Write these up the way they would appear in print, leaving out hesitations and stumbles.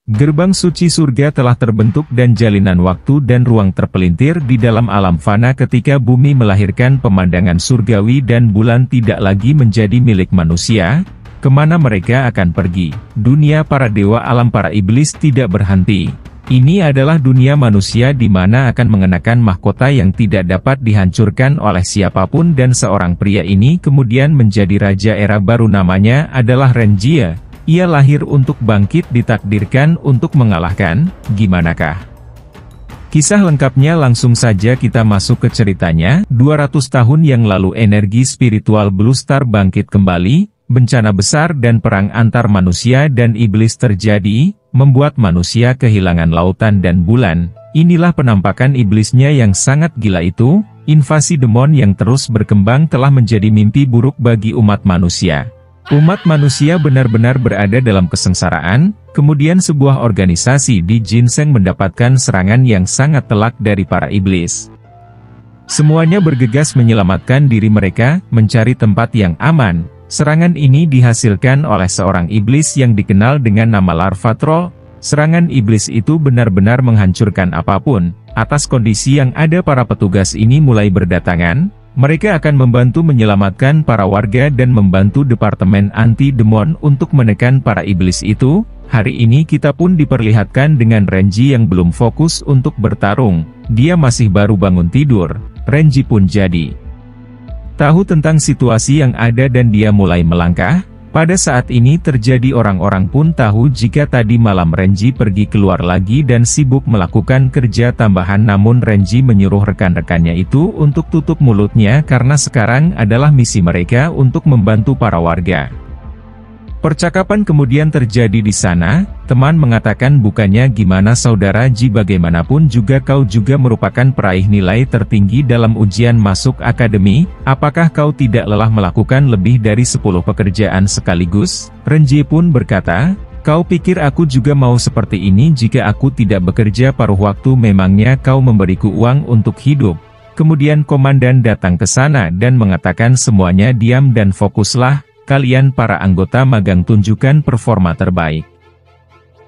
Gerbang suci surga telah terbentuk dan jalinan waktu dan ruang terpelintir di dalam alam fana ketika bumi melahirkan pemandangan surgawi dan bulan tidak lagi menjadi milik manusia. Kemana mereka akan pergi? Dunia para dewa alam para iblis tidak berhenti. Ini adalah dunia manusia di mana akan mengenakan mahkota yang tidak dapat dihancurkan oleh siapapun dan seorang pria ini kemudian menjadi raja era baru namanya adalah Renjie. Ia lahir untuk bangkit ditakdirkan untuk mengalahkan, gimanakah? Kisah lengkapnya langsung saja kita masuk ke ceritanya. 200 tahun yang lalu energi spiritual Blue Star bangkit kembali, bencana besar dan perang antar manusia dan iblis terjadi, membuat manusia kehilangan lautan dan bulan. Inilah penampakan iblisnya yang sangat gila itu, invasi demon yang terus berkembang telah menjadi mimpi buruk bagi umat manusia. Umat manusia benar-benar berada dalam kesengsaraan, kemudian sebuah organisasi di ginseng mendapatkan serangan yang sangat telak dari para iblis. Semuanya bergegas menyelamatkan diri mereka, mencari tempat yang aman. Serangan ini dihasilkan oleh seorang iblis yang dikenal dengan nama Larvatron. Serangan iblis itu benar-benar menghancurkan apapun. Atas kondisi yang ada para petugas ini mulai berdatangan. Mereka akan membantu menyelamatkan para warga dan membantu Departemen Anti-Demon untuk menekan para iblis itu. Hari ini kita pun diperlihatkan dengan Renjie yang belum fokus untuk bertarung. Dia masih baru bangun tidur. Renjie pun jadi tahu tentang situasi yang ada dan dia mulai melangkah. Pada saat ini terjadi orang-orang pun tahu jika tadi malam Renjie pergi keluar lagi dan sibuk melakukan kerja tambahan namun Renjie menyuruh rekan-rekannya itu untuk tutup mulutnya karena sekarang adalah misi mereka untuk membantu para warga. Percakapan kemudian terjadi di sana, teman mengatakan bukannya gimana saudara Ji bagaimanapun juga kau juga merupakan peraih nilai tertinggi dalam ujian masuk akademi, apakah kau tidak lelah melakukan lebih dari 10 pekerjaan sekaligus? Renjie pun berkata, kau pikir aku juga mau seperti ini jika aku tidak bekerja paruh waktu memangnya kau memberiku uang untuk hidup? Kemudian komandan datang ke sana dan mengatakan semuanya diam dan fokuslah. Kalian para anggota magang tunjukkan performa terbaik.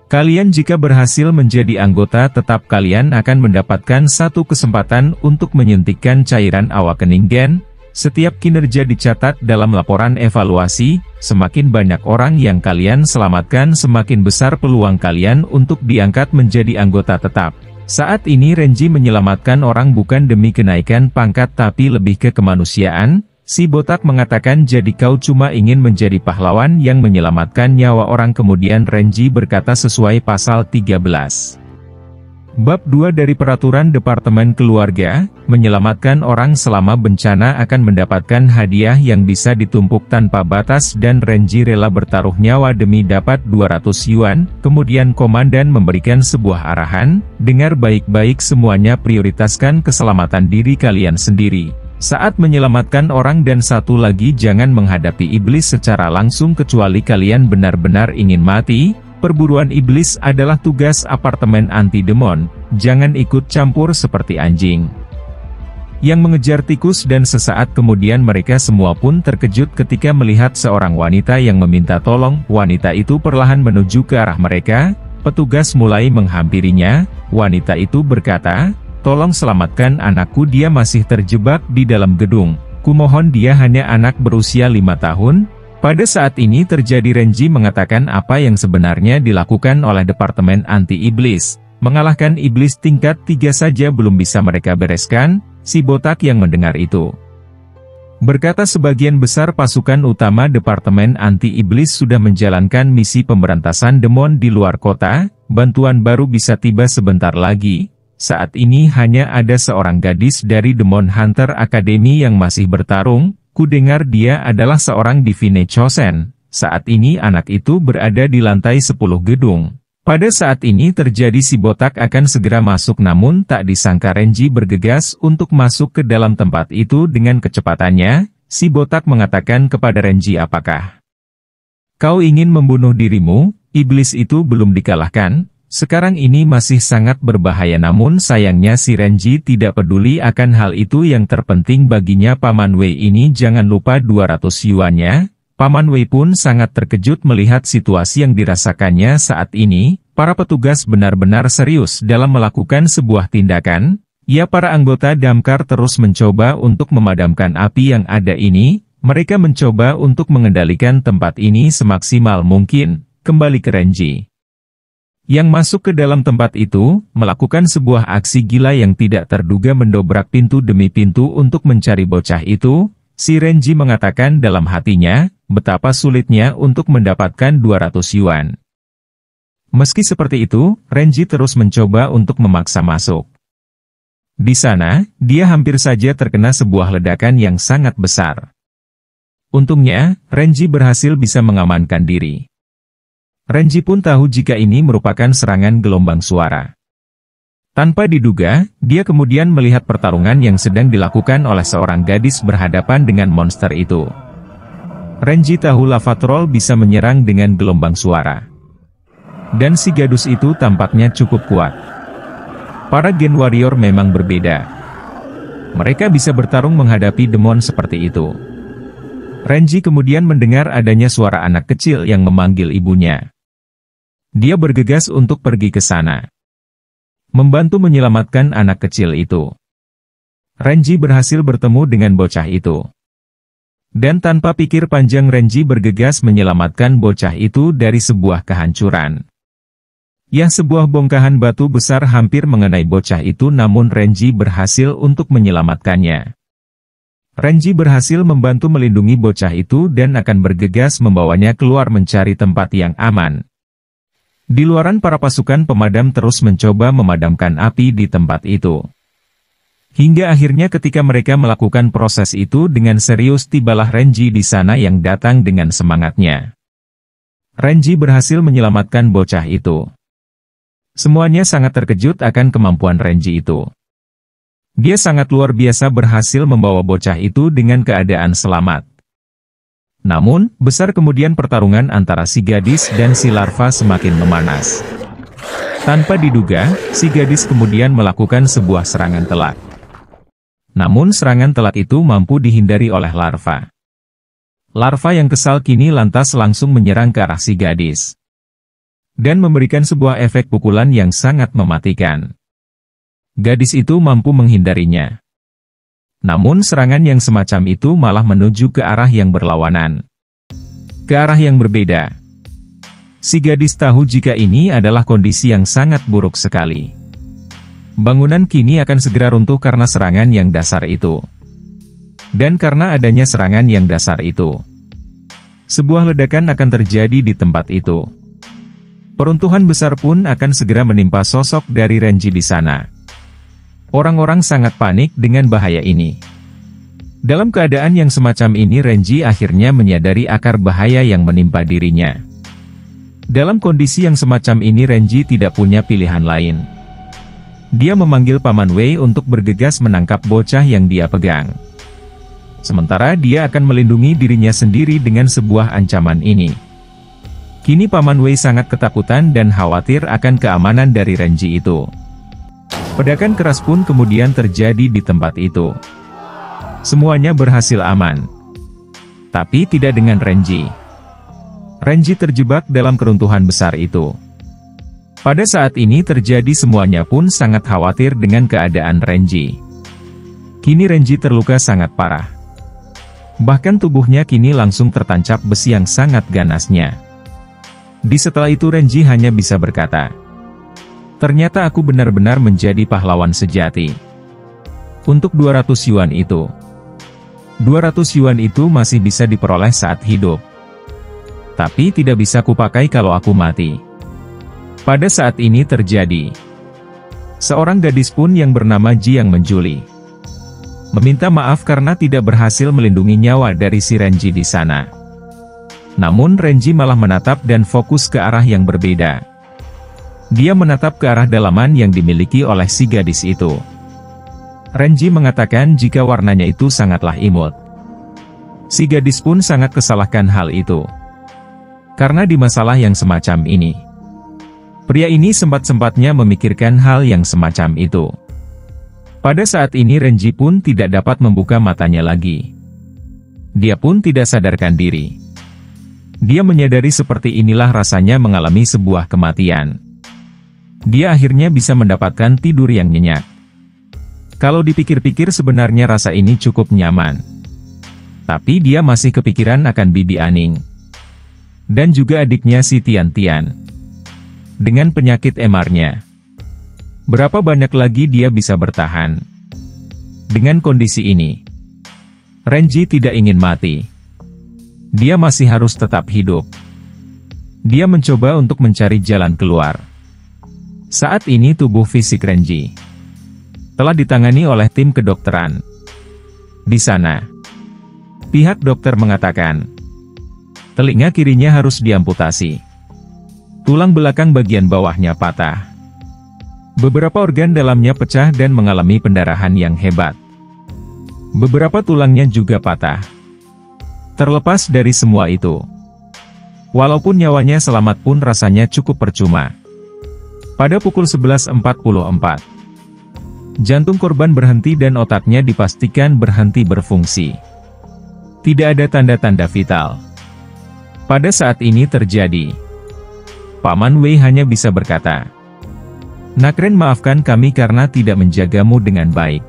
Kalian jika berhasil menjadi anggota tetap kalian akan mendapatkan satu kesempatan untuk menyuntikkan cairan awakening gen. Setiap kinerja dicatat dalam laporan evaluasi, semakin banyak orang yang kalian selamatkan semakin besar peluang kalian untuk diangkat menjadi anggota tetap. Saat ini Renjie menyelamatkan orang bukan demi kenaikan pangkat tapi lebih ke kemanusiaan. Si botak mengatakan jadi kau cuma ingin menjadi pahlawan yang menyelamatkan nyawa orang kemudian Renjie berkata sesuai pasal 13. Bab 2 dari Peraturan Departemen Keluarga, menyelamatkan orang selama bencana akan mendapatkan hadiah yang bisa ditumpuk tanpa batas dan Renjie rela bertaruh nyawa demi dapat 200 yuan, kemudian komandan memberikan sebuah arahan, dengar baik-baik semuanya prioritaskan keselamatan diri kalian sendiri. Saat menyelamatkan orang dan satu lagi jangan menghadapi iblis secara langsung kecuali kalian benar-benar ingin mati. Perburuan iblis adalah tugas apartemen anti-demon, jangan ikut campur seperti anjing yang mengejar tikus dan sesaat kemudian mereka semua pun terkejut ketika melihat seorang wanita yang meminta tolong. Wanita itu perlahan menuju ke arah mereka, petugas mulai menghampirinya, wanita itu berkata, tolong selamatkan anakku dia masih terjebak di dalam gedung, kumohon dia hanya anak berusia 5 tahun. Pada saat ini terjadi Renjie mengatakan apa yang sebenarnya dilakukan oleh Departemen Anti-Iblis, mengalahkan iblis tingkat 3 saja belum bisa mereka bereskan, si botak yang mendengar itu berkata sebagian besar pasukan utama Departemen Anti-Iblis sudah menjalankan misi pemberantasan demon di luar kota, bantuan baru bisa tiba sebentar lagi. Saat ini hanya ada seorang gadis dari Demon Hunter Academy yang masih bertarung, ku dengar dia adalah seorang Divine Chosen. Saat ini anak itu berada di lantai 10 gedung. Pada saat ini terjadi si botak akan segera masuk namun tak disangka Renjie bergegas untuk masuk ke dalam tempat itu dengan kecepatannya, si botak mengatakan kepada Renjie apakah kau ingin membunuh dirimu? Iblis itu belum dikalahkan. Sekarang ini masih sangat berbahaya namun sayangnya si Renjie tidak peduli akan hal itu yang terpenting baginya Paman Wei ini jangan lupa 200 yuannya. Paman Wei pun sangat terkejut melihat situasi yang dirasakannya saat ini. Para petugas benar-benar serius dalam melakukan sebuah tindakan. Para anggota damkar terus mencoba untuk memadamkan api yang ada ini. Mereka mencoba untuk mengendalikan tempat ini semaksimal mungkin. Kembali ke Renji, yang masuk ke dalam tempat itu, melakukan sebuah aksi gila yang tidak terduga, mendobrak pintu demi pintu untuk mencari bocah itu. Si Renji mengatakan dalam hatinya, betapa sulitnya untuk mendapatkan 200 yuan. Meski seperti itu, Renji terus mencoba untuk memaksa masuk. Di sana, dia hampir saja terkena sebuah ledakan yang sangat besar. Untungnya, Renji berhasil bisa mengamankan diri. Renji pun tahu jika ini merupakan serangan gelombang suara. Tanpa diduga, dia kemudian melihat pertarungan yang sedang dilakukan oleh seorang gadis berhadapan dengan monster itu. Renji tahu lava troll bisa menyerang dengan gelombang suara. Dan si gadis itu tampaknya cukup kuat. Para Gen Warrior memang berbeda. Mereka bisa bertarung menghadapi demon seperti itu. Renji kemudian mendengar adanya suara anak kecil yang memanggil ibunya. Dia bergegas untuk pergi ke sana, membantu menyelamatkan anak kecil itu. Renji berhasil bertemu dengan bocah itu. Dan tanpa pikir panjang Renji bergegas menyelamatkan bocah itu dari sebuah kehancuran. Sebuah bongkahan batu besar hampir mengenai bocah itu, namun Renji berhasil untuk menyelamatkannya. Renji berhasil membantu melindungi bocah itu dan akan bergegas membawanya keluar mencari tempat yang aman. Di luaran, para pasukan pemadam terus mencoba memadamkan api di tempat itu. Hingga akhirnya ketika mereka melakukan proses itu dengan serius, tibalah Renji di sana yang datang dengan semangatnya. Renji berhasil menyelamatkan bocah itu. Semuanya sangat terkejut akan kemampuan Renji itu. Dia sangat luar biasa berhasil membawa bocah itu dengan keadaan selamat. Namun, besar kemudian pertarungan antara si gadis dan si larva semakin memanas. Tanpa diduga, si gadis kemudian melakukan sebuah serangan telak. Namun serangan telak itu mampu dihindari oleh larva. Larva yang kesal kini lantas langsung menyerang ke arah si gadis. Dan memberikan sebuah efek pukulan yang sangat mematikan. Gadis itu mampu menghindarinya. Namun serangan yang semacam itu malah menuju ke arah yang berlawanan. Ke arah yang berbeda. Si gadis tahu jika ini adalah kondisi yang sangat buruk sekali. Bangunan kini akan segera runtuh karena serangan yang dasar itu. Dan karena adanya serangan yang dasar itu, sebuah ledakan akan terjadi di tempat itu. Peruntuhan besar pun akan segera menimpa sosok dari Renji di sana. Orang-orang sangat panik dengan bahaya ini. Dalam keadaan yang semacam ini, Renji akhirnya menyadari akar bahaya yang menimpa dirinya. Dalam kondisi yang semacam ini, Renji tidak punya pilihan lain. Dia memanggil Paman Wei untuk bergegas menangkap bocah yang dia pegang. Sementara dia akan melindungi dirinya sendiri dengan sebuah ancaman ini. Kini Paman Wei sangat ketakutan dan khawatir akan keamanan dari Renji itu. Ledakan keras pun kemudian terjadi di tempat itu. Semuanya berhasil aman. Tapi tidak dengan Renji. Renji terjebak dalam keruntuhan besar itu. Pada saat ini terjadi, semuanya pun sangat khawatir dengan keadaan Renji. Kini Renji terluka sangat parah. Bahkan tubuhnya kini langsung tertancap besi yang sangat ganasnya. Setelah itu Renji hanya bisa berkata, "Ternyata aku benar-benar menjadi pahlawan sejati." Untuk 200 yuan itu. 200 yuan itu masih bisa diperoleh saat hidup. Tapi tidak bisa kupakai kalau aku mati. Pada saat ini terjadi. Seorang gadis pun yang bernama Ji yang menjuli. Meminta maaf karena tidak berhasil melindungi nyawa dari si Renji di sana. Namun Renji malah menatap dan fokus ke arah yang berbeda. Dia menatap ke arah dalaman yang dimiliki oleh si gadis itu. Renji mengatakan jika warnanya itu sangatlah imut. Si gadis pun sangat kesalahkan hal itu. Karena di masalah yang semacam ini, pria ini sempat-sempatnya memikirkan hal yang semacam itu. Pada saat ini Renji pun tidak dapat membuka matanya lagi. Dia pun tidak sadarkan diri. Dia menyadari seperti inilah rasanya mengalami sebuah kematian. Dia akhirnya bisa mendapatkan tidur yang nyenyak. Kalau dipikir-pikir sebenarnya rasa ini cukup nyaman. Tapi dia masih kepikiran akan Bibi Aning. Dan juga adiknya si Tian-Tian. Dengan penyakit MR-nya. Berapa banyak lagi dia bisa bertahan? Dengan kondisi ini, Renji tidak ingin mati. Dia masih harus tetap hidup. Dia mencoba untuk mencari jalan keluar. Saat ini tubuh fisik Renji telah ditangani oleh tim kedokteran. Di sana, pihak dokter mengatakan, telinga kirinya harus diamputasi. Tulang belakang bagian bawahnya patah. Beberapa organ dalamnya pecah dan mengalami pendarahan yang hebat. Beberapa tulangnya juga patah. Terlepas dari semua itu, walaupun nyawanya selamat pun rasanya cukup percuma. Pada pukul 11.44, jantung korban berhenti dan otaknya dipastikan berhenti berfungsi. Tidak ada tanda-tanda vital. Pada saat ini terjadi, Paman Wei hanya bisa berkata, "Nakren, maafkan kami karena tidak menjagamu dengan baik.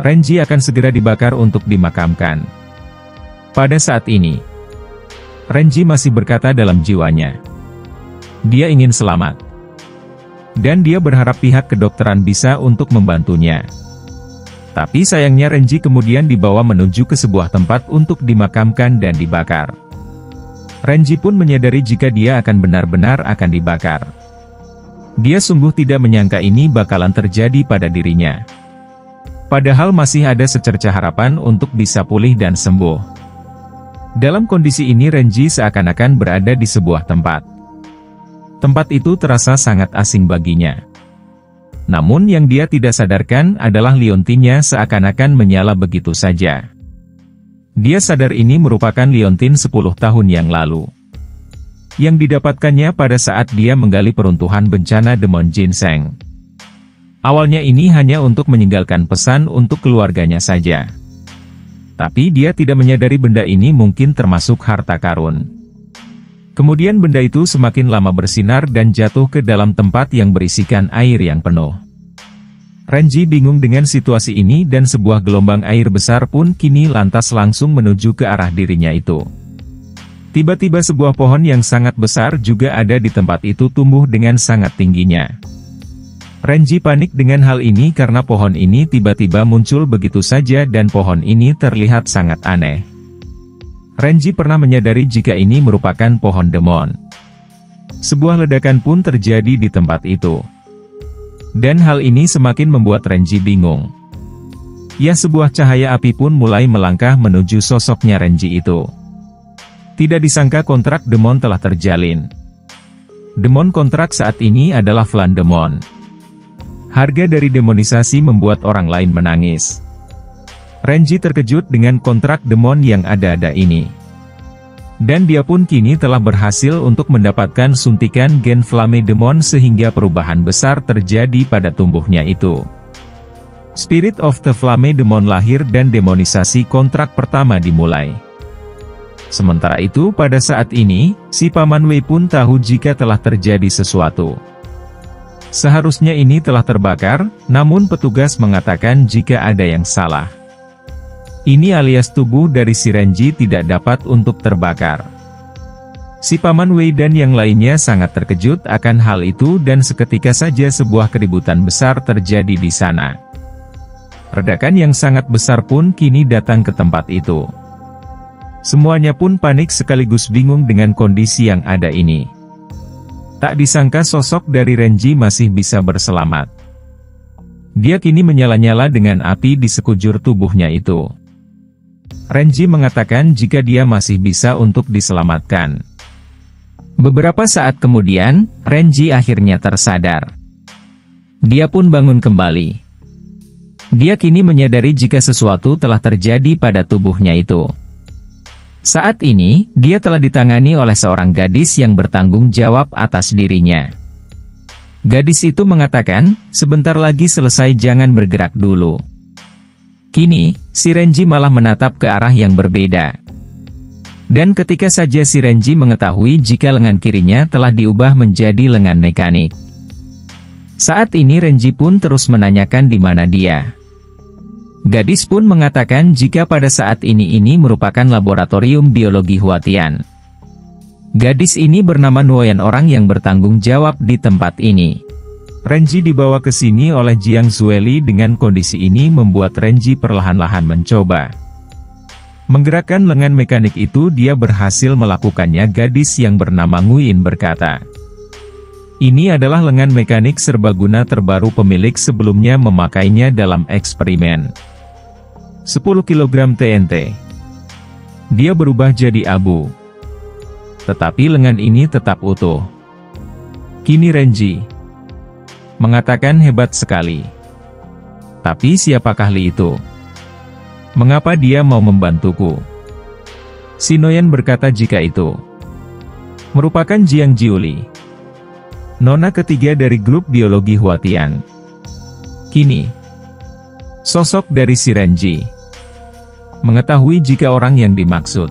Renji akan segera dibakar untuk dimakamkan." Pada saat ini, Renji masih berkata dalam jiwanya, dia ingin selamat. Dan dia berharap pihak kedokteran bisa untuk membantunya. Tapi sayangnya Renji kemudian dibawa menuju ke sebuah tempat untuk dimakamkan dan dibakar. Renji pun menyadari jika dia akan benar-benar akan dibakar. Dia sungguh tidak menyangka ini bakalan terjadi pada dirinya. Padahal masih ada secercah harapan untuk bisa pulih dan sembuh. Dalam kondisi ini Renji seakan-akan berada di sebuah tempat. Tempat itu terasa sangat asing baginya. Namun yang dia tidak sadarkan adalah liontinnya seakan-akan menyala begitu saja. Dia sadar ini merupakan liontin 10 tahun yang lalu. Yang didapatkannya pada saat dia menggali peruntuhan bencana Demon Ginseng. Awalnya ini hanya untuk meninggalkan pesan untuk keluarganya saja. Tapi dia tidak menyadari benda ini mungkin termasuk harta karun. Kemudian benda itu semakin lama bersinar dan jatuh ke dalam tempat yang berisikan air yang penuh. Renji bingung dengan situasi ini dan sebuah gelombang air besar pun kini lantas langsung menuju ke arah dirinya itu. Tiba-tiba sebuah pohon yang sangat besar juga ada di tempat itu tumbuh dengan sangat tingginya. Renji panik dengan hal ini karena pohon ini tiba-tiba muncul begitu saja dan pohon ini terlihat sangat aneh. Renji pernah menyadari jika ini merupakan pohon demon. Sebuah ledakan pun terjadi di tempat itu. Dan hal ini semakin membuat Renji bingung. Ya, sebuah cahaya api pun mulai melangkah menuju sosoknya Renji itu. Tidak disangka kontrak demon telah terjalin. Demon kontrak saat ini adalah Flan Demon. Harga dari demonisasi membuat orang lain menangis. Renji terkejut dengan kontrak demon yang ada-ada ini. Dan dia pun kini telah berhasil untuk mendapatkan suntikan gen Flame Demon sehingga perubahan besar terjadi pada tubuhnya itu. Spirit of the Flame Demon lahir dan demonisasi kontrak pertama dimulai. Sementara itu pada saat ini, si Paman Wei pun tahu jika telah terjadi sesuatu. Seharusnya ini telah terbakar, namun petugas mengatakan jika ada yang salah. Ini alias tubuh dari si Renji tidak dapat untuk terbakar. Si Paman Wei dan yang lainnya sangat terkejut akan hal itu dan seketika saja sebuah keributan besar terjadi di sana. Ledakan yang sangat besar pun kini datang ke tempat itu. Semuanya pun panik sekaligus bingung dengan kondisi yang ada ini. Tak disangka sosok dari Renji masih bisa berselamat. Dia kini menyala-nyala dengan api di sekujur tubuhnya itu. Renji mengatakan jika dia masih bisa untuk diselamatkan. Beberapa saat kemudian, Renji akhirnya tersadar. Dia pun bangun kembali. Dia kini menyadari jika sesuatu telah terjadi pada tubuhnya itu. Saat ini, dia telah ditangani oleh seorang gadis yang bertanggung jawab atas dirinya. Gadis itu mengatakan, sebentar lagi selesai, jangan bergerak dulu. Kini, si Renji malah menatap ke arah yang berbeda. Dan ketika saja si Renji mengetahui jika lengan kirinya telah diubah menjadi lengan mekanik. Saat ini Renji pun terus menanyakan di mana dia. Gadis pun mengatakan jika pada saat ini merupakan laboratorium biologi Huatian. Gadis ini bernama Nuoyan, orang yang bertanggung jawab di tempat ini. Renji dibawa ke sini oleh Jiang Zueli. Dengan kondisi ini membuat Renji perlahan-lahan mencoba menggerakkan lengan mekanik itu. Dia berhasil melakukannya. Gadis yang bernama Nguyen berkata, "Ini adalah lengan mekanik serbaguna terbaru, pemilik sebelumnya memakainya dalam eksperimen. 10 kg TNT. Dia berubah jadi abu. Tetapi lengan ini tetap utuh." Kini Renji mengatakan, "Hebat sekali. Tapi siapakah Li itu? Mengapa dia mau membantuku?" Si Noyan berkata jika itu merupakan Jiang Jiuli, nona ketiga dari grup biologi Huatian. Kini, sosok dari si Renji mengetahui jika orang yang dimaksud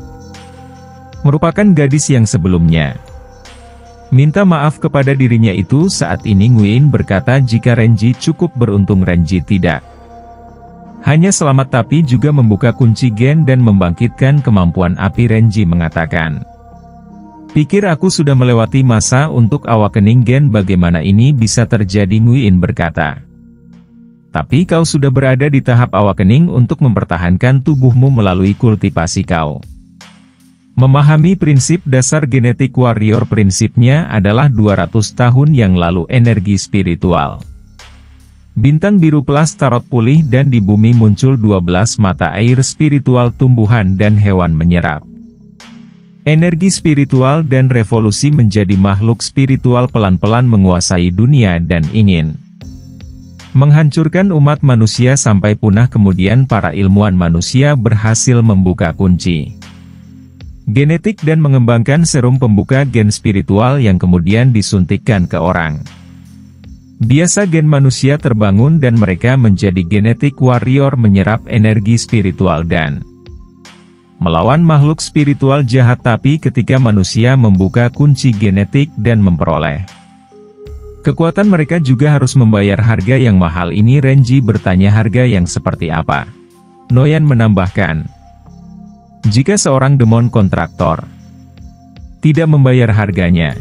merupakan gadis yang sebelumnya minta maaf kepada dirinya itu. Saat ini Nguyen berkata jika Renji cukup beruntung. Renji tidak hanya selamat tapi juga membuka kunci gen dan membangkitkan kemampuan api. Renji mengatakan, "Pikir aku sudah melewati masa untuk awakening gen, bagaimana ini bisa terjadi?" Nguyen berkata, "Tapi kau sudah berada di tahap awakening untuk mempertahankan tubuhmu melalui kultivasi kau. Memahami prinsip dasar genetik warrior. Prinsipnya adalah 200 tahun yang lalu energi spiritual bintang biru plus tarot pulih dan di bumi muncul 12 mata air spiritual, tumbuhan dan hewan menyerap energi spiritual dan revolusi menjadi makhluk spiritual, pelan-pelan menguasai dunia dan ingin menghancurkan umat manusia sampai punah. Kemudian para ilmuwan manusia berhasil membuka kunci genetik dan mengembangkan serum pembuka gen spiritual yang kemudian disuntikkan ke orang. Biasa gen manusia terbangun dan mereka menjadi genetik warrior, menyerap energi spiritual dan melawan makhluk spiritual jahat. Tapi ketika manusia membuka kunci genetik dan memperoleh kekuatan, mereka juga harus membayar harga yang mahal. Ini Renji bertanya harga yang seperti apa. Noyan menambahkan, jika seorang demon kontraktor tidak membayar harganya,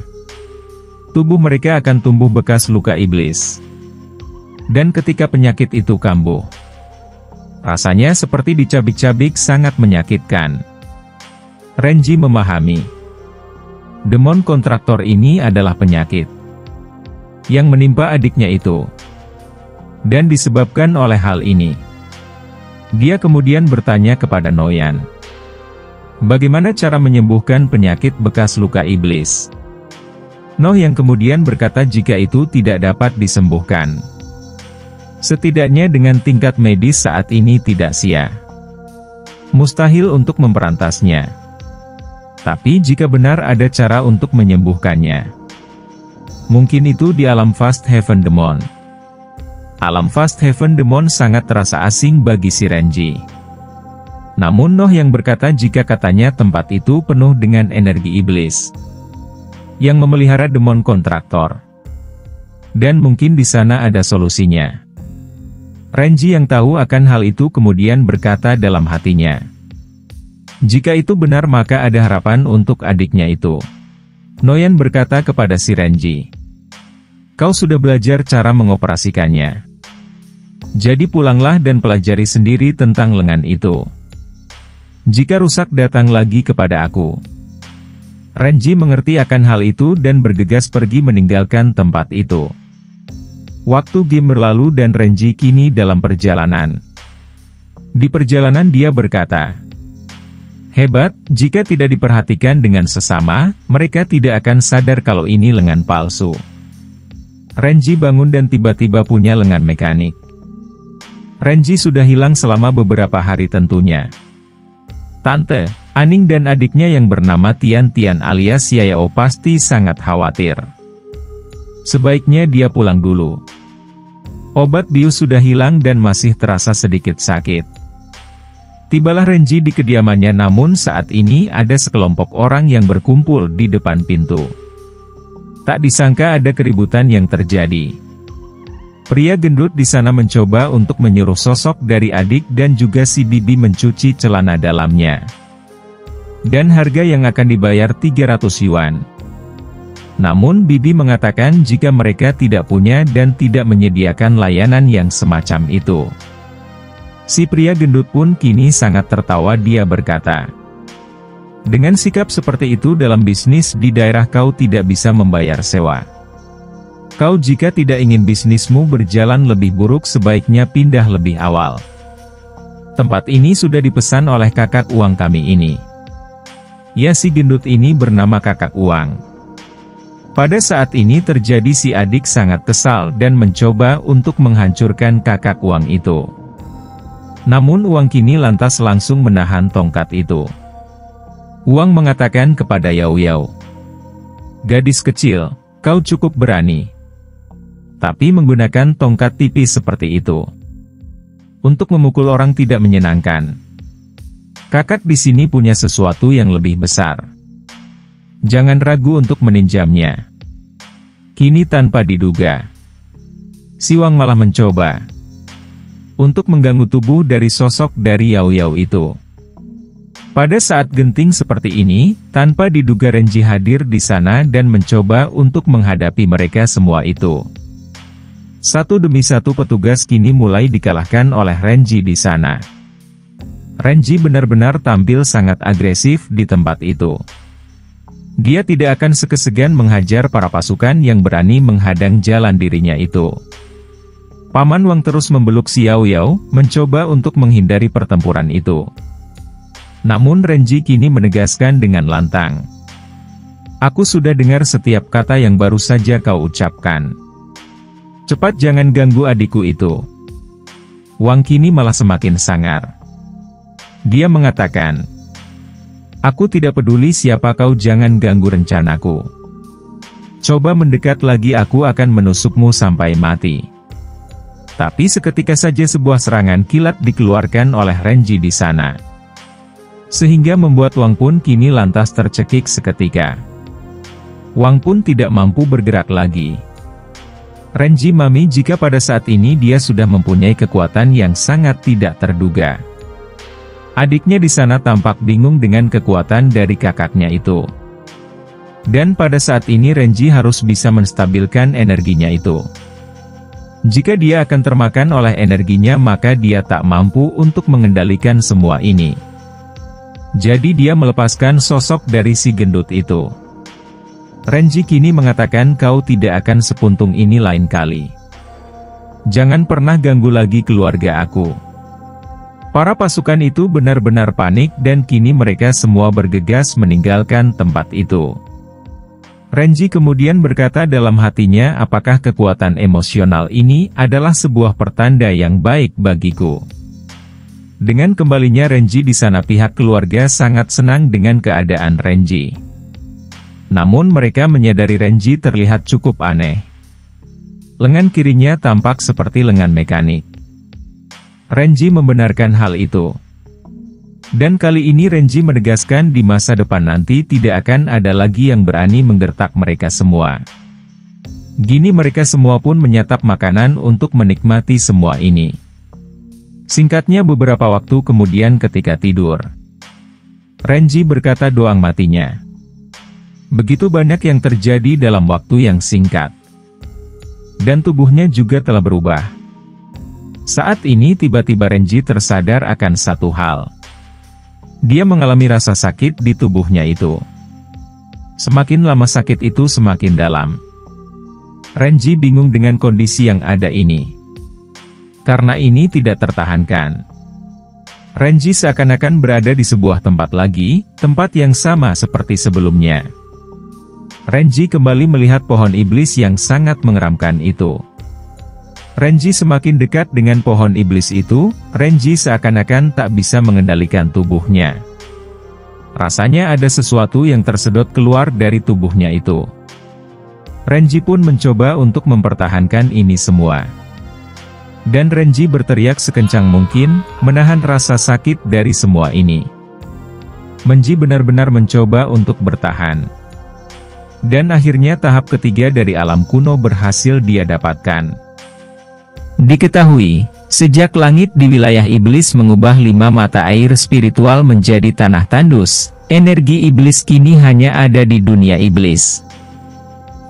tubuh mereka akan tumbuh bekas luka iblis. Dan ketika penyakit itu kambuh, rasanya seperti dicabik-cabik, sangat menyakitkan. Renji memahami, demon kontraktor ini adalah penyakit yang menimpa adiknya itu. Dan disebabkan oleh hal ini, dia kemudian bertanya kepada Noyan, bagaimana cara menyembuhkan penyakit bekas luka iblis? Noh yang kemudian berkata jika itu tidak dapat disembuhkan, setidaknya dengan tingkat medis saat ini tidak mustahil untuk memperantasnya. Tapi jika benar ada cara untuk menyembuhkannya, mungkin itu di alam Fast Heaven Demon. Alam Fast Heaven Demon sangat terasa asing bagi si Renji. Namun Noh yang berkata jika katanya tempat itu penuh dengan energi iblis yang memelihara demon kontraktor, dan mungkin di sana ada solusinya. Renji yang tahu akan hal itu kemudian berkata dalam hatinya, jika itu benar maka ada harapan untuk adiknya itu. Noyan berkata kepada si Renji, kau sudah belajar cara mengoperasikannya. Jadi pulanglah dan pelajari sendiri tentang lengan itu. Jika rusak datang lagi kepada aku. Renji mengerti akan hal itu dan bergegas pergi meninggalkan tempat itu. Waktu game berlalu dan Renji kini dalam perjalanan. Di perjalanan dia berkata, hebat, jika tidak diperhatikan dengan sesama, mereka tidak akan sadar kalau ini lengan palsu. Renji bangun dan tiba-tiba punya lengan mekanik. Renji sudah hilang selama beberapa hari tentunya. Tante, Aning dan adiknya yang bernama Tian Tian alias Yayao pasti sangat khawatir. Sebaiknya dia pulang dulu. Obat bius sudah hilang dan masih terasa sedikit sakit. Tibalah Renji di kediamannya, namun saat ini ada sekelompok orang yang berkumpul di depan pintu. Tak disangka ada keributan yang terjadi. Pria gendut di sana mencoba untuk menyuruh sosok dari adik dan juga si bibi mencuci celana dalamnya. Dan harga yang akan dibayar 300 yuan. Namun bibi mengatakan jika mereka tidak punya dan tidak menyediakan layanan yang semacam itu. Si pria gendut pun kini sangat tertawa, dia berkata, "Dengan sikap seperti itu dalam bisnis di daerah kau tidak bisa membayar sewa. Kau jika tidak ingin bisnismu berjalan lebih buruk sebaiknya pindah lebih awal. Tempat ini sudah dipesan oleh kakak uang kami ini." Ya, si gendut ini bernama kakak uang. Pada saat ini terjadi si adik sangat kesal dan mencoba untuk menghancurkan kakak uang itu. Namun uang kini lantas langsung menahan tongkat itu. Uang mengatakan kepada Yao Yao, "Gadis kecil, kau cukup berani. Tapi menggunakan tongkat tipis seperti itu untuk memukul orang tidak menyenangkan. Kakak di sini punya sesuatu yang lebih besar. Jangan ragu untuk meninjamnya." Kini tanpa diduga, si Wang malah mencoba untuk mengganggu tubuh dari sosok dari Yao Yao itu. Pada saat genting seperti ini, tanpa diduga Renji hadir di sana dan mencoba untuk menghadapi mereka semua itu. Satu demi satu petugas kini mulai dikalahkan oleh Renji di sana. Renji benar-benar tampil sangat agresif di tempat itu. Dia tidak akan segan-segan menghajar para pasukan yang berani menghadang jalan dirinya itu. Paman Wang terus membeluk si Yao Yao, mencoba untuk menghindari pertempuran itu. Namun Renji kini menegaskan dengan lantang, "Aku sudah dengar setiap kata yang baru saja kau ucapkan. Cepat jangan ganggu adikku itu." Wang kini malah semakin sangar. Dia mengatakan, "Aku tidak peduli siapa kau, jangan ganggu rencanaku. Coba mendekat lagi, aku akan menusukmu sampai mati." Tapi seketika saja sebuah serangan kilat dikeluarkan oleh Renji di sana. Sehingga membuat Wang pun kini lantas tercekik seketika. Wang pun tidak mampu bergerak lagi. Renji mami jika pada saat ini dia sudah mempunyai kekuatan yang sangat tidak terduga. Adiknya di sana tampak bingung dengan kekuatan dari kakaknya itu. Dan pada saat ini Renji harus bisa menstabilkan energinya itu. Jika dia akan termakan oleh energinya maka dia tak mampu untuk mengendalikan semua ini. Jadi dia melepaskan sosok dari si gendut itu. Renji kini mengatakan, "Kau tidak akan sepuntung ini lain kali. Jangan pernah ganggu lagi keluarga aku." Para pasukan itu benar-benar panik dan kini mereka semua bergegas meninggalkan tempat itu. Renji kemudian berkata dalam hatinya, "Apakah kekuatan emosional ini adalah sebuah pertanda yang baik bagiku?" Dengan kembalinya Renji di sana pihak keluarga sangat senang dengan keadaan Renji. Namun mereka menyadari Renji terlihat cukup aneh. Lengan kirinya tampak seperti lengan mekanik. Renji membenarkan hal itu. Dan kali ini Renji menegaskan di masa depan nanti tidak akan ada lagi yang berani menggertak mereka semua. Gini mereka semua pun menyantap makanan untuk menikmati semua ini. Singkatnya beberapa waktu kemudian ketika tidur, Renji berkata doang matinya. Begitu banyak yang terjadi dalam waktu yang singkat. Dan tubuhnya juga telah berubah. Saat ini tiba-tiba Renji tersadar akan satu hal. Dia mengalami rasa sakit di tubuhnya itu. Semakin lama sakit itu semakin dalam. Renji bingung dengan kondisi yang ada ini. Karena ini tidak tertahankan. Renji seakan-akan berada di sebuah tempat lagi, tempat yang sama seperti sebelumnya. Renji kembali melihat pohon iblis yang sangat mengeramkan itu. Renji semakin dekat dengan pohon iblis itu, Renji seakan-akan tak bisa mengendalikan tubuhnya. Rasanya ada sesuatu yang tersedot keluar dari tubuhnya itu. Renji pun mencoba untuk mempertahankan ini semua. Dan Renji berteriak sekencang mungkin, menahan rasa sakit dari semua ini. Renji benar-benar mencoba untuk bertahan. Dan akhirnya tahap ketiga dari alam kuno berhasil dia dapatkan. Diketahui, sejak langit di wilayah iblis mengubah 5 mata air spiritual menjadi tanah tandus, energi iblis kini hanya ada di dunia iblis.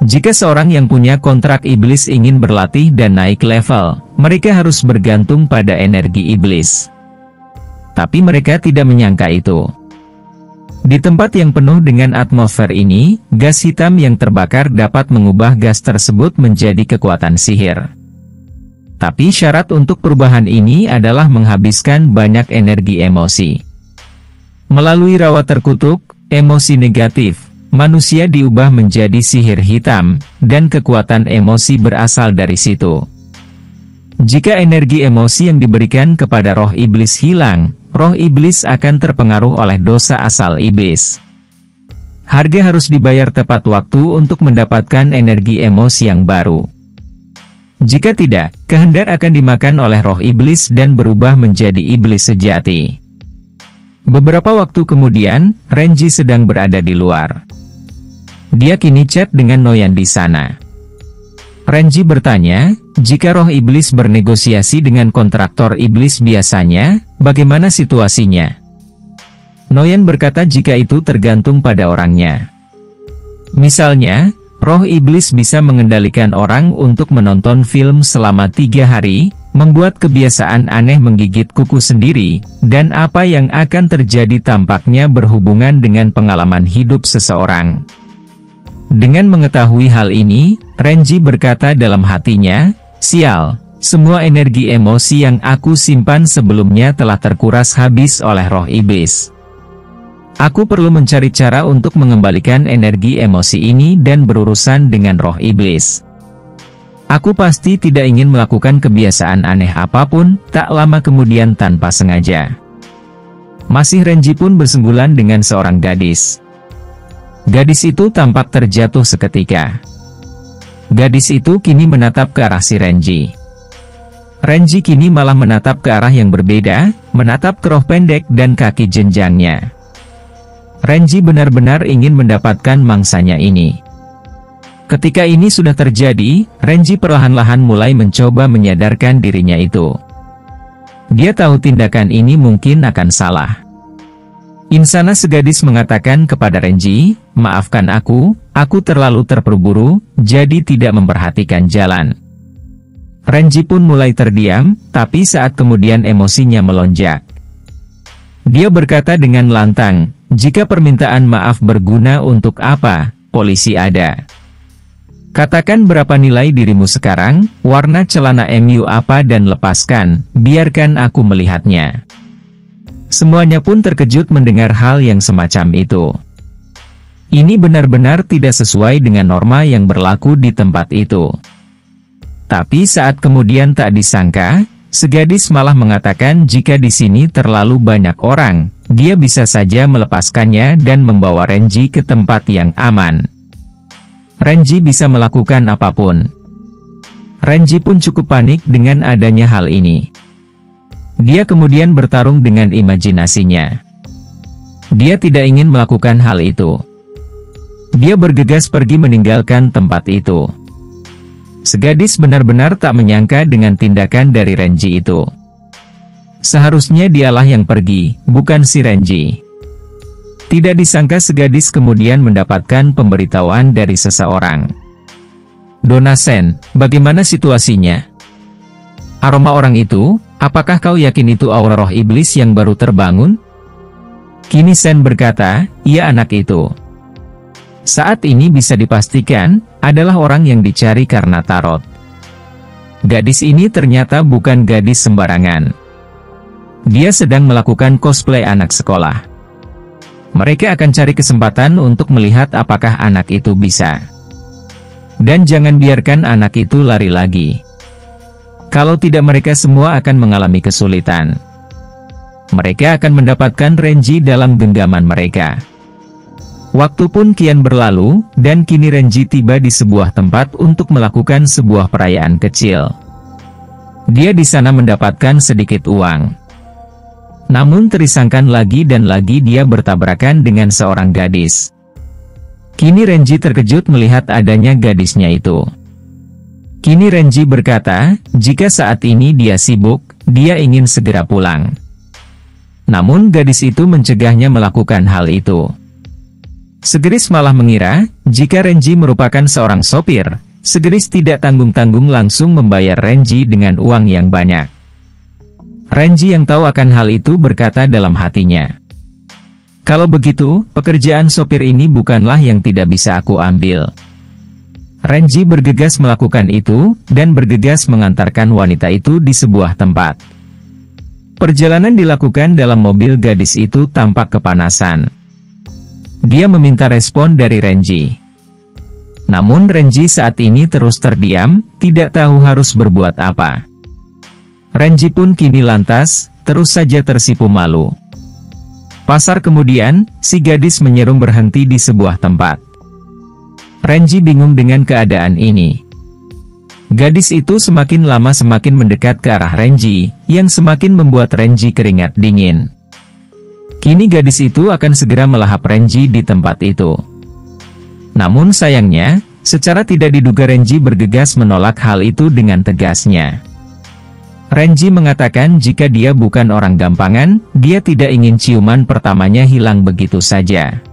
Jika seorang yang punya kontrak iblis ingin berlatih dan naik level, mereka harus bergantung pada energi iblis. Tapi mereka tidak menyangka itu. Di tempat yang penuh dengan atmosfer ini, gas hitam yang terbakar dapat mengubah gas tersebut menjadi kekuatan sihir. Tapi syarat untuk perubahan ini adalah menghabiskan banyak energi emosi. Melalui rawa terkutuk, emosi negatif, manusia diubah menjadi sihir hitam, dan kekuatan emosi berasal dari situ. Jika energi emosi yang diberikan kepada roh iblis hilang, roh iblis akan terpengaruh oleh dosa asal iblis. Harga harus dibayar tepat waktu untuk mendapatkan energi emosi yang baru. Jika tidak, kehendak akan dimakan oleh roh iblis dan berubah menjadi iblis sejati. Beberapa waktu kemudian, Renji sedang berada di luar. Dia kini chat dengan Noyan di sana. Renji bertanya, jika roh iblis bernegosiasi dengan kontraktor iblis biasanya, bagaimana situasinya? Noyan berkata jika itu tergantung pada orangnya. Misalnya, roh iblis bisa mengendalikan orang untuk menonton film selama 3 hari, membuat kebiasaan aneh menggigit kuku sendiri, dan apa yang akan terjadi tampaknya berhubungan dengan pengalaman hidup seseorang. Dengan mengetahui hal ini, Renji berkata dalam hatinya, sial, semua energi emosi yang aku simpan sebelumnya telah terkuras habis oleh roh iblis. Aku perlu mencari cara untuk mengembalikan energi emosi ini dan berurusan dengan roh iblis. Aku pasti tidak ingin melakukan kebiasaan aneh apapun, tak lama kemudian tanpa sengaja. Masih Renji pun bersenggulan dengan seorang gadis. Gadis itu tampak terjatuh seketika. Gadis itu kini menatap ke arah si Renji. Renji kini malah menatap ke arah yang berbeda, menatap ke roh pendek dan kaki jenjangnya. Renji benar-benar ingin mendapatkan mangsanya ini. Ketika ini sudah terjadi, Renji perlahan-lahan mulai mencoba menyadarkan dirinya itu. Dia tahu tindakan ini mungkin akan salah. Insana segadis mengatakan kepada Renji, maafkan aku terlalu terburu-buru, jadi tidak memperhatikan jalan. Renji pun mulai terdiam, tapi saat kemudian emosinya melonjak. Dia berkata dengan lantang, jika permintaan maaf berguna untuk apa, polisi ada. Katakan berapa nilai dirimu sekarang, warna celana MU apa dan lepaskan, biarkan aku melihatnya. Semuanya pun terkejut mendengar hal yang semacam itu. Ini benar-benar tidak sesuai dengan norma yang berlaku di tempat itu. Tapi saat kemudian tak disangka, segadis malah mengatakan jika di sini terlalu banyak orang, dia bisa saja melepaskannya dan membawa Renji ke tempat yang aman. Renji bisa melakukan apapun. Renji pun cukup panik dengan adanya hal ini. Dia kemudian bertarung dengan imajinasinya. Dia tidak ingin melakukan hal itu. Dia bergegas pergi meninggalkan tempat itu. Segadis benar-benar tak menyangka dengan tindakan dari Renji itu. Seharusnya dialah yang pergi, bukan si Renji. Tidak disangka segadis kemudian mendapatkan pemberitahuan dari seseorang. Donasen, bagaimana situasinya? Aroma orang itu, apakah kau yakin itu aura roh iblis yang baru terbangun? Kini Sen berkata, iya anak itu. Saat ini bisa dipastikan, adalah orang yang dicari karena tarot. Gadis ini ternyata bukan gadis sembarangan. Dia sedang melakukan cosplay anak sekolah. Mereka akan cari kesempatan untuk melihat apakah anak itu bisa. Dan jangan biarkan anak itu lari lagi. Kalau tidak mereka semua akan mengalami kesulitan. Mereka akan mendapatkan Renji dalam genggaman mereka. Waktu pun kian berlalu, dan kini Renji tiba di sebuah tempat untuk melakukan sebuah perayaan kecil. Dia di sana mendapatkan sedikit uang. Namun terisangkan lagi dan lagi dia bertabrakan dengan seorang gadis. Kini Renji terkejut melihat adanya gadisnya itu. Kini Renji berkata, jika saat ini dia sibuk, dia ingin segera pulang. Namun gadis itu mencegahnya melakukan hal itu. Segeris malah mengira, jika Renji merupakan seorang sopir, Segeris tidak tanggung-tanggung langsung membayar Renji dengan uang yang banyak. Renji yang tahu akan hal itu berkata dalam hatinya, kalau begitu, pekerjaan sopir ini bukanlah yang tidak bisa aku ambil. Renji bergegas melakukan itu, dan bergegas mengantarkan wanita itu di sebuah tempat. Perjalanan dilakukan dalam mobil gadis itu tampak kepanasan. Dia meminta respon dari Renji. Namun Renji saat ini terus terdiam, tidak tahu harus berbuat apa. Renji pun kini lantas, terus saja tersipu malu. Pasar kemudian, si gadis menyerum berhenti di sebuah tempat. Renji bingung dengan keadaan ini. Gadis itu semakin lama semakin mendekat ke arah Renji, yang semakin membuat Renji keringat dingin. Kini gadis itu akan segera melahap Renji di tempat itu. Namun sayangnya, secara tidak diduga Renji bergegas menolak hal itu dengan tegasnya. Renji mengatakan jika dia bukan orang gampangan, dia tidak ingin ciuman pertamanya hilang begitu saja.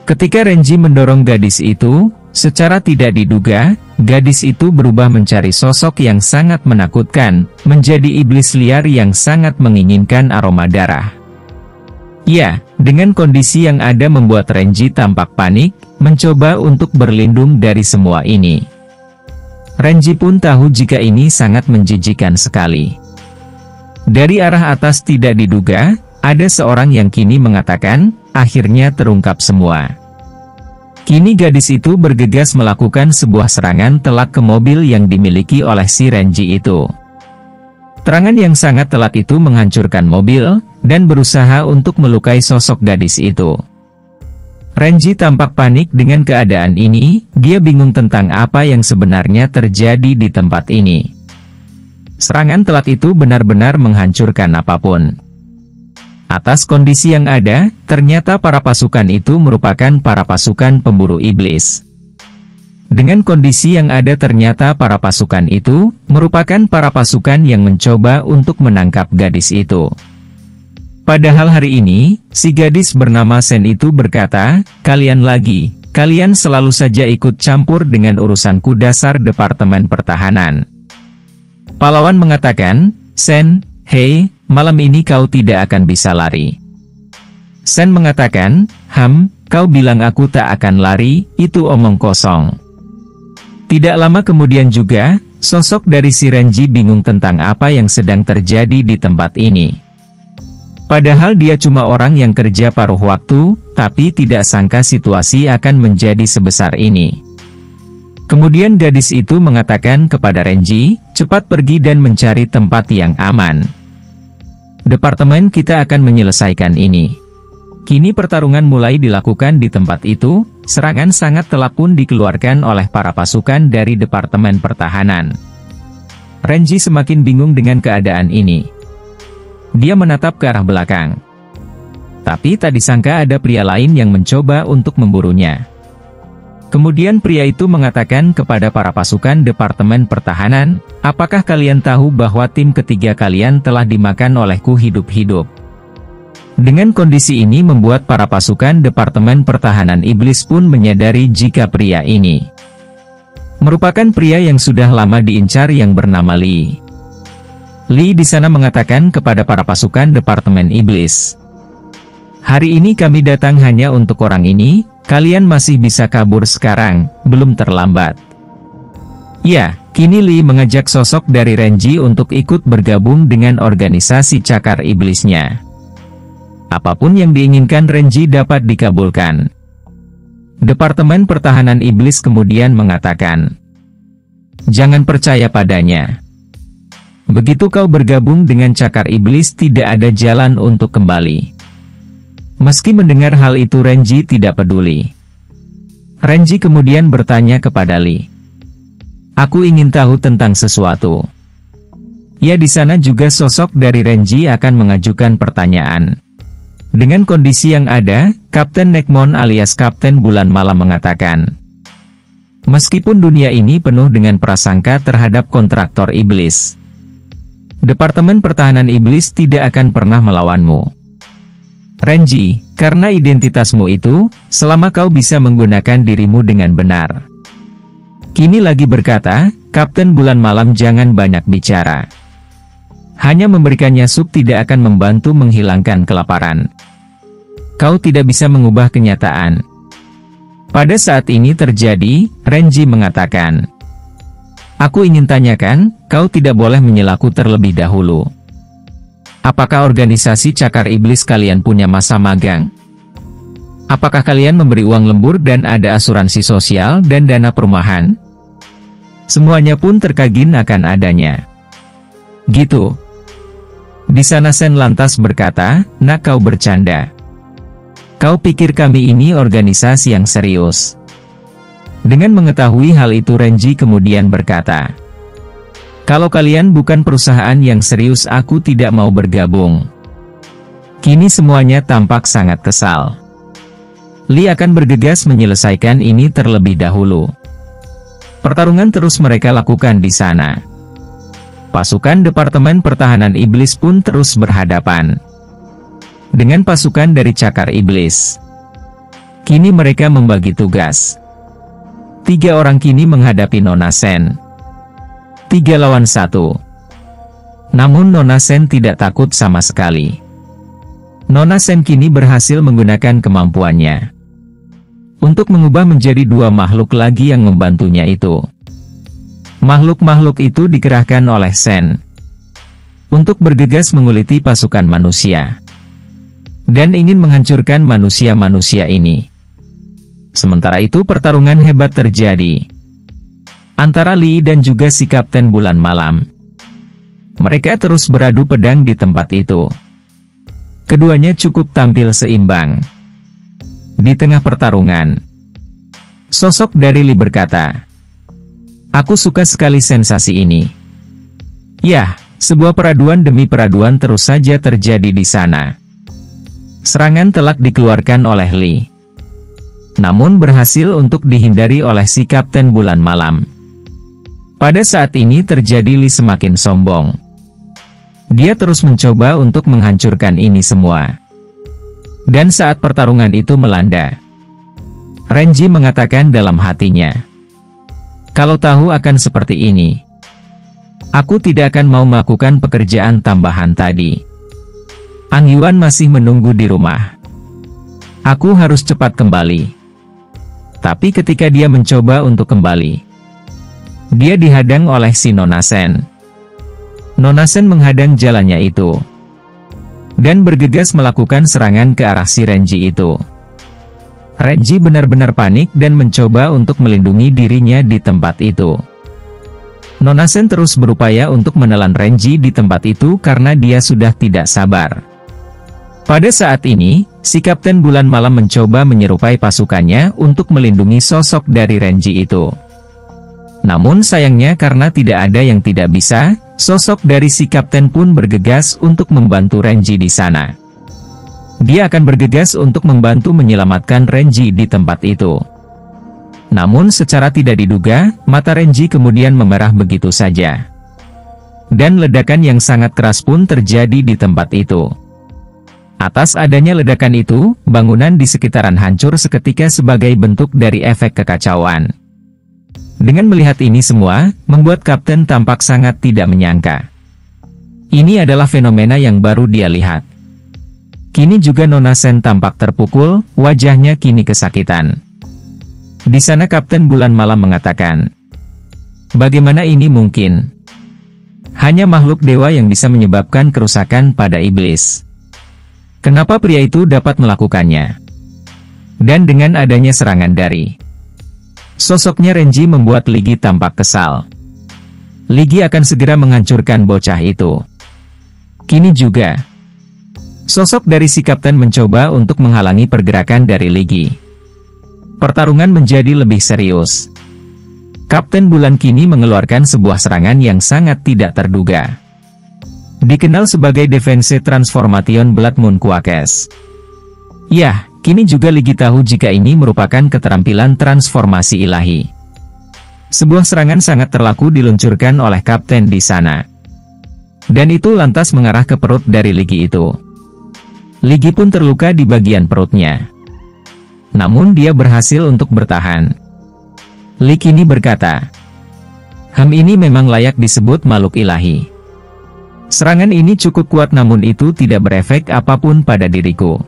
Ketika Renji mendorong gadis itu, secara tidak diduga, gadis itu berubah mencari sosok yang sangat menakutkan, menjadi iblis liar yang sangat menginginkan aroma darah. Ya, dengan kondisi yang ada membuat Renji tampak panik, mencoba untuk berlindung dari semua ini. Renji pun tahu jika ini sangat menjijikan sekali. Dari arah atas tidak diduga, ada seorang yang kini mengatakan, akhirnya terungkap semua. Kini gadis itu bergegas melakukan sebuah serangan telak ke mobil yang dimiliki oleh si Renji itu. Serangan yang sangat telak itu menghancurkan mobil, dan berusaha untuk melukai sosok gadis itu. Renji tampak panik dengan keadaan ini, dia bingung tentang apa yang sebenarnya terjadi di tempat ini. Serangan telak itu benar-benar menghancurkan apapun. Atas kondisi yang ada, ternyata para pasukan itu merupakan para pasukan pemburu iblis. Dengan kondisi yang ada ternyata para pasukan itu, merupakan para pasukan yang mencoba untuk menangkap gadis itu. Padahal hari ini, si gadis bernama Sen itu berkata, kalian selalu saja ikut campur dengan urusanku dasar Departemen Pertahanan. Pahlawan mengatakan, Sen, hei, malam ini kau tidak akan bisa lari. Sen mengatakan, kau bilang aku tak akan lari, itu omong kosong. Tidak lama kemudian juga, sosok dari si Renji bingung tentang apa yang sedang terjadi di tempat ini. Padahal dia cuma orang yang kerja paruh waktu, tapi tidak sangka situasi akan menjadi sebesar ini. Kemudian gadis itu mengatakan kepada Renji, cepat pergi dan mencari tempat yang aman. Departemen kita akan menyelesaikan ini. Kini pertarungan mulai dilakukan di tempat itu, serangan sangat telak pun dikeluarkan oleh para pasukan dari Departemen Pertahanan. Renji semakin bingung dengan keadaan ini. Dia menatap ke arah belakang. Tapi tak disangka ada pria lain yang mencoba untuk memburunya. Kemudian pria itu mengatakan kepada para pasukan Departemen Pertahanan, apakah kalian tahu bahwa tim ketiga kalian telah dimakan olehku hidup-hidup? Dengan kondisi ini membuat para pasukan Departemen Pertahanan Iblis pun menyadari jika pria ini merupakan pria yang sudah lama diincar yang bernama Li. Li di sana mengatakan kepada para pasukan Departemen Iblis, hari ini kami datang hanya untuk orang ini, kalian masih bisa kabur sekarang, belum terlambat. Ya, kini Li mengajak sosok dari Renji untuk ikut bergabung dengan organisasi cakar iblisnya. Apapun yang diinginkan Renji dapat dikabulkan. Departemen Pertahanan Iblis kemudian mengatakan, jangan percaya padanya. Begitu kau bergabung dengan cakar iblis tidak ada jalan untuk kembali. Meski mendengar hal itu Renji tidak peduli. Renji kemudian bertanya kepada Li. Aku ingin tahu tentang sesuatu. Ya di sana juga sosok dari Renji akan mengajukan pertanyaan. Dengan kondisi yang ada, Kapten Nekmon alias Kapten Bulan Malam mengatakan, Meskipun dunia ini penuh dengan prasangka terhadap kontraktor iblis, Departemen Pertahanan Iblis tidak akan pernah melawanmu. Renji, karena identitasmu itu, selama kau bisa menggunakan dirimu dengan benar. Kini lagi berkata, Kapten Bulan Malam jangan banyak bicara. Hanya memberikannya sup tidak akan membantu menghilangkan kelaparan. Kau tidak bisa mengubah kenyataan. Pada saat ini terjadi, Renji mengatakan, aku ingin tanyakan, kau tidak boleh menyelaku terlebih dahulu. Apakah organisasi Cakar Iblis kalian punya masa magang? Apakah kalian memberi uang lembur dan ada asuransi sosial dan dana perumahan? Semuanya pun terkagin akan adanya. Gitu. Di sana Sen lantas berkata, nak kau bercanda. Kau pikir kami ini organisasi yang serius? Dengan mengetahui hal itu Renji kemudian berkata, kalau kalian bukan perusahaan yang serius aku tidak mau bergabung. Kini semuanya tampak sangat kesal. Li akan bergegas menyelesaikan ini terlebih dahulu. Pertarungan terus mereka lakukan di sana. Pasukan Departemen Pertahanan Iblis pun terus berhadapan dengan pasukan dari Cakar Iblis. Kini mereka membagi tugas. 3 orang kini menghadapi Nona Sen. 3 lawan 1. Namun Nona Sen tidak takut sama sekali. Nona Sen kini berhasil menggunakan kemampuannya untuk mengubah menjadi 2 makhluk lagi yang membantunya itu. Makhluk-makhluk itu dikerahkan oleh Sen untuk bergegas menguliti pasukan manusia dan ingin menghancurkan manusia-manusia ini. Sementara itu pertarungan hebat terjadi antara Li dan juga si Kapten Bulan Malam. Mereka terus beradu pedang di tempat itu. Keduanya cukup tampil seimbang. Di tengah pertarungan, sosok dari Li berkata, aku suka sekali sensasi ini. Yah, sebuah peraduan demi peraduan terus saja terjadi di sana. Serangan telak dikeluarkan oleh Li, namun berhasil untuk dihindari oleh si Kapten Bulan Malam. Pada saat ini terjadi Li semakin sombong. Dia terus mencoba untuk menghancurkan ini semua. Dan saat pertarungan itu melanda, Renji mengatakan dalam hatinya, kalau tahu akan seperti ini, aku tidak akan mau melakukan pekerjaan tambahan tadi. Ang Yuan masih menunggu di rumah. Aku harus cepat kembali. Tapi ketika dia mencoba untuk kembali, dia dihadang oleh si Nona Sen. Nona Sen menghadang jalannya itu dan bergegas melakukan serangan ke arah si Renji itu. Renji benar-benar panik dan mencoba untuk melindungi dirinya di tempat itu. Nona Sen terus berupaya untuk menelan Renji di tempat itu karena dia sudah tidak sabar. Pada saat ini, si Kapten Bulan Malam mencoba menyerupai pasukannya untuk melindungi sosok dari Renji itu. Namun sayangnya karena tidak ada yang tidak bisa, sosok dari si Kapten pun bergegas untuk membantu Renji di sana. Dia akan bergegas untuk membantu menyelamatkan Renji di tempat itu. Namun secara tidak diduga, mata Renji kemudian memerah begitu saja. Dan ledakan yang sangat keras pun terjadi di tempat itu. Atas adanya ledakan itu, bangunan di sekitaran hancur seketika sebagai bentuk dari efek kekacauan. Dengan melihat ini semua, membuat Kapten tampak sangat tidak menyangka. Ini adalah fenomena yang baru dia lihat. Kini juga Nona Sen tampak terpukul, wajahnya kini kesakitan. Di sana Kapten Bulan Malam mengatakan, bagaimana ini mungkin? Hanya makhluk dewa yang bisa menyebabkan kerusakan pada iblis. Kenapa pria itu dapat melakukannya? Dan dengan adanya serangan dari sosoknya Renji membuat Ligi tampak kesal. Ligi akan segera menghancurkan bocah itu. Kini juga, sosok dari si Kapten mencoba untuk menghalangi pergerakan dari Ligi. Pertarungan menjadi lebih serius. Kapten Bulan kini mengeluarkan sebuah serangan yang sangat tidak terduga. Dikenal sebagai Defense Transformation Blood Moon Quakes. Yah, kini juga Ligi tahu jika ini merupakan keterampilan transformasi ilahi. Sebuah serangan sangat terlaku diluncurkan oleh kapten di sana. Dan itu lantas mengarah ke perut dari Ligi itu. Ligi pun terluka di bagian perutnya. Namun dia berhasil untuk bertahan. Li kini berkata, ini memang layak disebut makhluk ilahi. Serangan ini cukup kuat namun itu tidak berefek apapun pada diriku.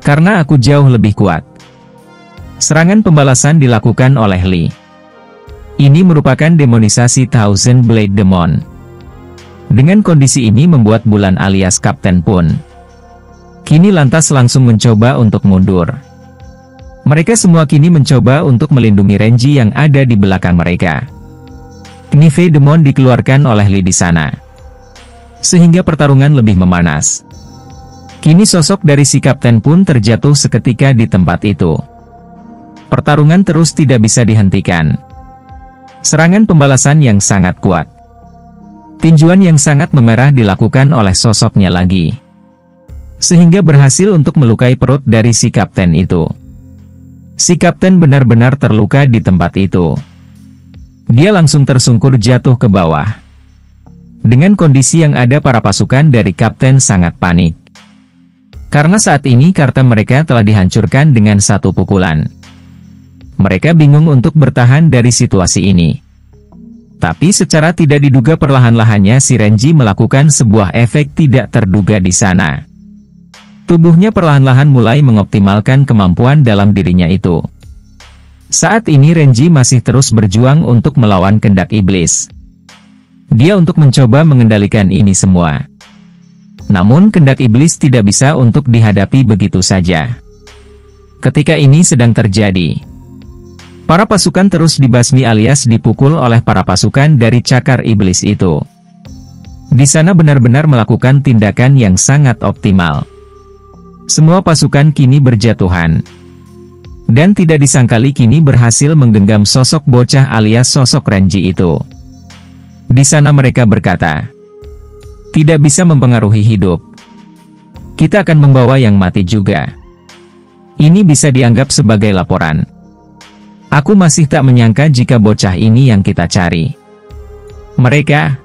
Karena aku jauh lebih kuat. Serangan pembalasan dilakukan oleh Li. Ini merupakan demonisasi Thousand Blade Demon. Dengan kondisi ini membuat Bulan alias Kapten pun kini lantas langsung mencoba untuk mundur. Mereka semua kini mencoba untuk melindungi Renji yang ada di belakang mereka. Knife Demon dikeluarkan oleh Li di sana. Sehingga pertarungan lebih memanas. Kini sosok dari si Kapten pun terjatuh seketika di tempat itu. Pertarungan terus tidak bisa dihentikan. Serangan pembalasan yang sangat kuat. Tinjuan yang sangat memerah dilakukan oleh sosoknya lagi. Sehingga berhasil untuk melukai perut dari si Kapten itu. Si Kapten benar-benar terluka di tempat itu. Dia langsung tersungkur jatuh ke bawah. Dengan kondisi yang ada para pasukan dari Kapten sangat panik. Karena saat ini karta mereka telah dihancurkan dengan satu pukulan. Mereka bingung untuk bertahan dari situasi ini. Tapi secara tidak diduga perlahan-lahannya si Renji melakukan sebuah efek tidak terduga di sana. Tubuhnya perlahan-lahan mulai mengoptimalkan kemampuan dalam dirinya itu. Saat ini Renji masih terus berjuang untuk melawan kehendak iblis. Dia untuk mencoba mengendalikan ini semua. Namun kehendak iblis tidak bisa untuk dihadapi begitu saja. Ketika ini sedang terjadi, para pasukan terus dibasmi alias dipukul oleh para pasukan dari cakar iblis itu. Di sana benar-benar melakukan tindakan yang sangat optimal. Semua pasukan kini berjatuhan. Dan tidak disangkali kini berhasil menggenggam sosok bocah alias sosok Renji itu. Di sana mereka berkata, tidak bisa mempengaruhi hidup. Kita akan membawa yang mati juga. Ini bisa dianggap sebagai laporan. Aku masih tak menyangka jika bocah ini yang kita cari. Mereka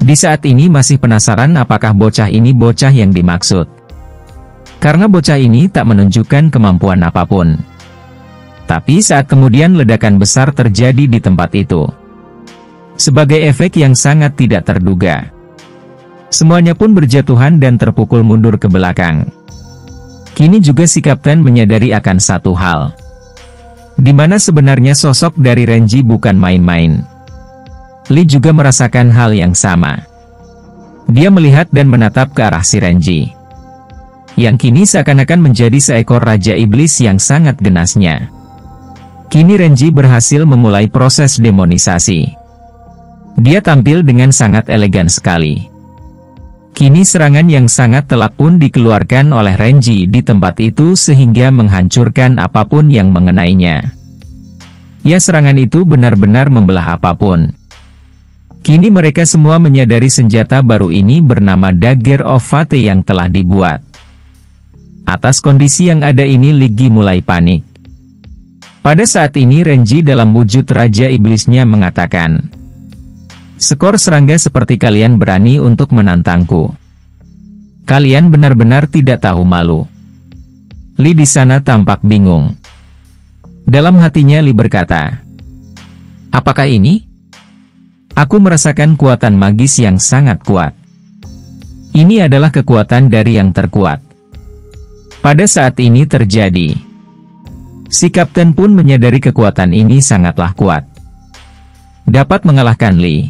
di saat ini masih penasaran apakah bocah ini bocah yang dimaksud. Karena bocah ini tak menunjukkan kemampuan apapun. Tapi saat kemudian ledakan besar terjadi di tempat itu. Sebagai efek yang sangat tidak terduga. Semuanya pun berjatuhan dan terpukul mundur ke belakang. Kini juga si Kapten menyadari akan satu hal. Di mana sebenarnya sosok dari Renji bukan main-main. Li juga merasakan hal yang sama. Dia melihat dan menatap ke arah si Renji. Yang kini seakan-akan menjadi seekor Raja Iblis yang sangat genasnya. Kini Renji berhasil memulai proses demonisasi. Dia tampil dengan sangat elegan sekali. Kini serangan yang sangat telak pun dikeluarkan oleh Renji di tempat itu sehingga menghancurkan apapun yang mengenainya. Ya, serangan itu benar-benar membelah apapun. Kini mereka semua menyadari senjata baru ini bernama Dagger of Fate yang telah dibuat. Atas kondisi yang ada ini Ligi mulai panik. Pada saat ini Renji dalam wujud Raja Iblisnya mengatakan, "Skor serangga seperti kalian berani untuk menantangku. Kalian benar-benar tidak tahu malu." Li di sana tampak bingung. Dalam hatinya Li berkata, "Apakah ini? Aku merasakan kuatan magis yang sangat kuat. Ini adalah kekuatan dari yang terkuat." Pada saat ini terjadi, si Kapten pun menyadari kekuatan ini sangatlah kuat. Dapat mengalahkan Li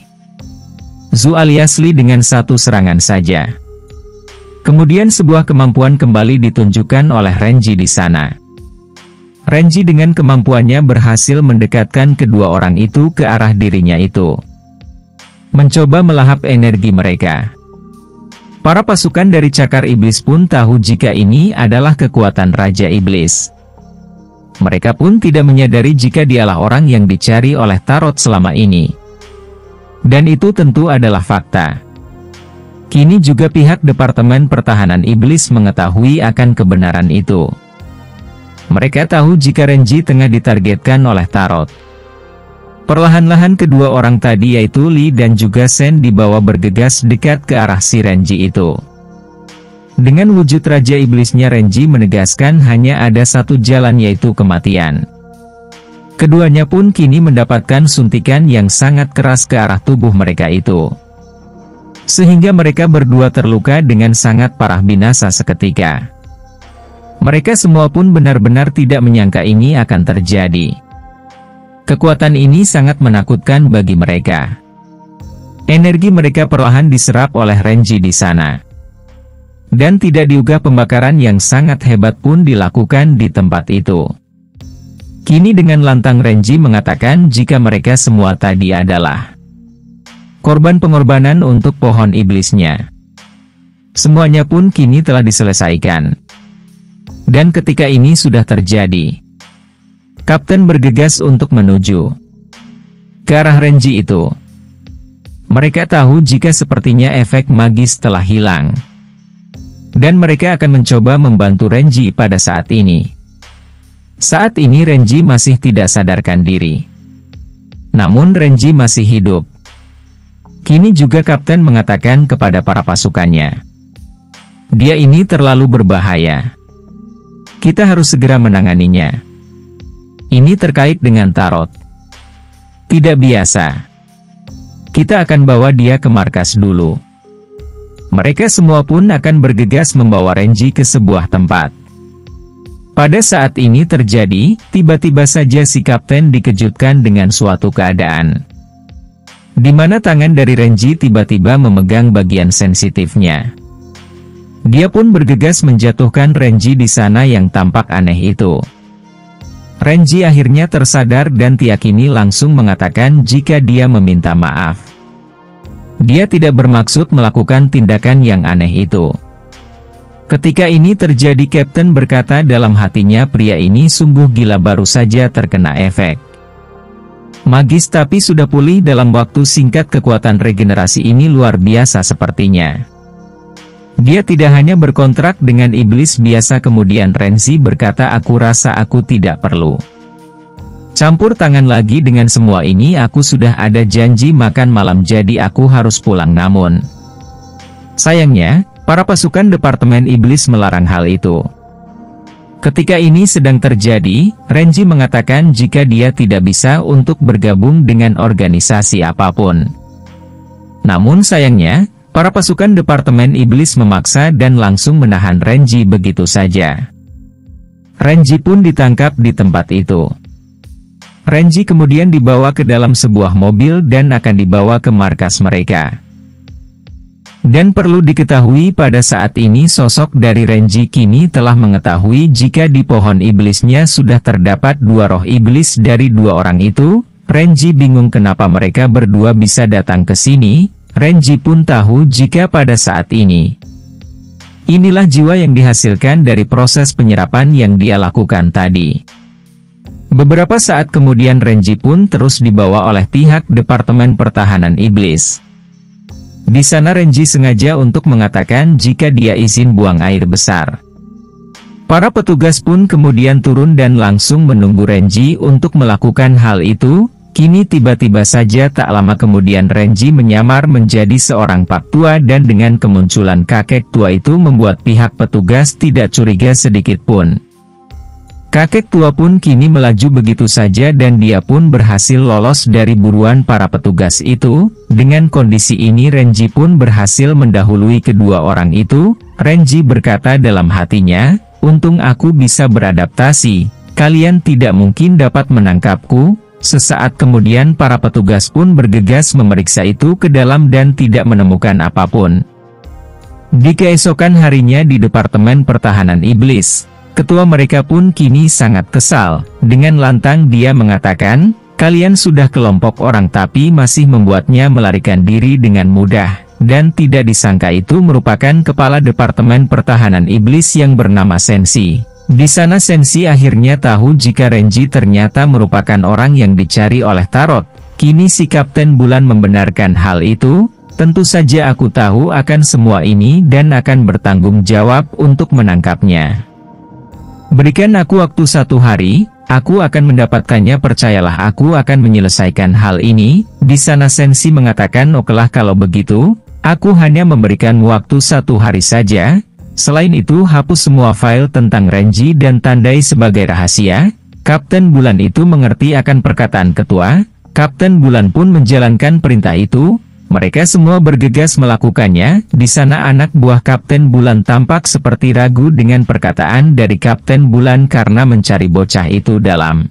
Zu alias Li dengan satu serangan saja. Kemudian sebuah kemampuan kembali ditunjukkan oleh Renji di sana. Renji dengan kemampuannya berhasil mendekatkan kedua orang itu ke arah dirinya itu. Mencoba melahap energi mereka. Para pasukan dari cakar iblis pun tahu jika ini adalah kekuatan Raja Iblis. Mereka pun tidak menyadari jika dialah orang yang dicari oleh Tarot selama ini. Dan itu tentu adalah fakta. Kini juga pihak Departemen Pertahanan Iblis mengetahui akan kebenaran itu. Mereka tahu jika Renji tengah ditargetkan oleh Tarot. Perlahan-lahan kedua orang tadi yaitu Lee dan juga Shen dibawa bergegas dekat ke arah si Renji itu. Dengan wujud Raja Iblisnya, Renji menegaskan hanya ada satu jalan yaitu kematian. Keduanya pun kini mendapatkan suntikan yang sangat keras ke arah tubuh mereka itu. Sehingga mereka berdua terluka dengan sangat parah, binasa seketika. Mereka semua pun benar-benar tidak menyangka ini akan terjadi. Kekuatan ini sangat menakutkan bagi mereka. Energi mereka perlahan diserap oleh Renji di sana. Dan tidak diduga pembakaran yang sangat hebat pun dilakukan di tempat itu. Kini dengan lantang Renji mengatakan jika mereka semua tadi adalah korban pengorbanan untuk pohon iblisnya. Semuanya pun kini telah diselesaikan. Dan ketika ini sudah terjadi, Kapten bergegas untuk menuju ke arah Renji itu. Mereka tahu jika sepertinya efek magis telah hilang. Dan mereka akan mencoba membantu Renji pada saat ini. Saat ini Renji masih tidak sadarkan diri. Namun Renji masih hidup. Kini juga Kapten mengatakan kepada para pasukannya, dia ini terlalu berbahaya. Kita harus segera menanganinya. Ini terkait dengan Tarot. Tidak biasa. Kita akan bawa dia ke markas dulu. Mereka semua pun akan bergegas membawa Renji ke sebuah tempat. Pada saat ini terjadi, tiba-tiba saja si Kapten dikejutkan dengan suatu keadaan. Di mana tangan dari Renji tiba-tiba memegang bagian sensitifnya. Dia pun bergegas menjatuhkan Renji di sana yang tampak aneh itu. Renji akhirnya tersadar dan Tiakini langsung mengatakan jika dia meminta maaf. Dia tidak bermaksud melakukan tindakan yang aneh itu. Ketika ini terjadi, Kapten berkata dalam hatinya, pria ini sungguh gila, baru saja terkena efek magis tapi sudah pulih dalam waktu singkat. Kekuatan regenerasi ini luar biasa sepertinya. Dia tidak hanya berkontrak dengan iblis biasa. Kemudian Renji berkata, aku rasa aku tidak perlu campur tangan lagi dengan semua ini. Aku sudah ada janji makan malam jadi aku harus pulang. Namun sayangnya, para pasukan Departemen Iblis melarang hal itu. Ketika ini sedang terjadi, Renji mengatakan jika dia tidak bisa untuk bergabung dengan organisasi apapun. Namun sayangnya, para pasukan Departemen Iblis memaksa dan langsung menahan Renji begitu saja. Renji pun ditangkap di tempat itu. Renji kemudian dibawa ke dalam sebuah mobil dan akan dibawa ke markas mereka. Dan perlu diketahui pada saat ini sosok dari Renji kini telah mengetahui jika di pohon iblisnya sudah terdapat dua roh iblis dari dua orang itu. Renji bingung kenapa mereka berdua bisa datang ke sini. Renji pun tahu jika pada saat ini, inilah jiwa yang dihasilkan dari proses penyerapan yang dia lakukan tadi. Beberapa saat kemudian Renji pun terus dibawa oleh pihak Departemen Pertahanan Iblis. Di sana Renji sengaja untuk mengatakan jika dia izin buang air besar. Para petugas pun kemudian turun dan langsung menunggu Renji untuk melakukan hal itu. Kini tiba-tiba saja tak lama kemudian Renji menyamar menjadi seorang pak tua dan dengan kemunculan kakek tua itu membuat pihak petugas tidak curiga sedikit pun. Kakek tua pun kini melaju begitu saja dan dia pun berhasil lolos dari buruan para petugas itu. Dengan kondisi ini Renji pun berhasil mendahului kedua orang itu. Renji berkata dalam hatinya, untung aku bisa beradaptasi, kalian tidak mungkin dapat menangkapku. Sesaat kemudian para petugas pun bergegas memeriksa itu ke dalam dan tidak menemukan apapun. Di keesokan harinya di Departemen Pertahanan Iblis, ketua mereka pun kini sangat kesal. Dengan lantang dia mengatakan, kalian sudah kelompok orang tapi masih membuatnya melarikan diri dengan mudah. Dan tidak disangka itu merupakan kepala Departemen Pertahanan Iblis yang bernama Senshi. Di sana Senshi akhirnya tahu jika Renji ternyata merupakan orang yang dicari oleh Tarot. Kini si Kapten Bulan membenarkan hal itu. Tentu saja aku tahu akan semua ini dan akan bertanggung jawab untuk menangkapnya. Berikan aku waktu 1 hari, Aku akan mendapatkannya, percayalah, aku akan menyelesaikan hal ini." Di sana Senshi mengatakan, "Okelah kalau begitu, aku hanya memberikan waktu 1 hari saja. Selain itu hapus semua file tentang Renji dan tandai sebagai rahasia." Kapten Bulan itu mengerti akan perkataan ketua. Kapten Bulan pun menjalankan perintah itu. Mereka semua bergegas melakukannya. Di sana anak buah Kapten Bulan tampak seperti ragu dengan perkataan dari Kapten Bulan karena mencari bocah itu dalam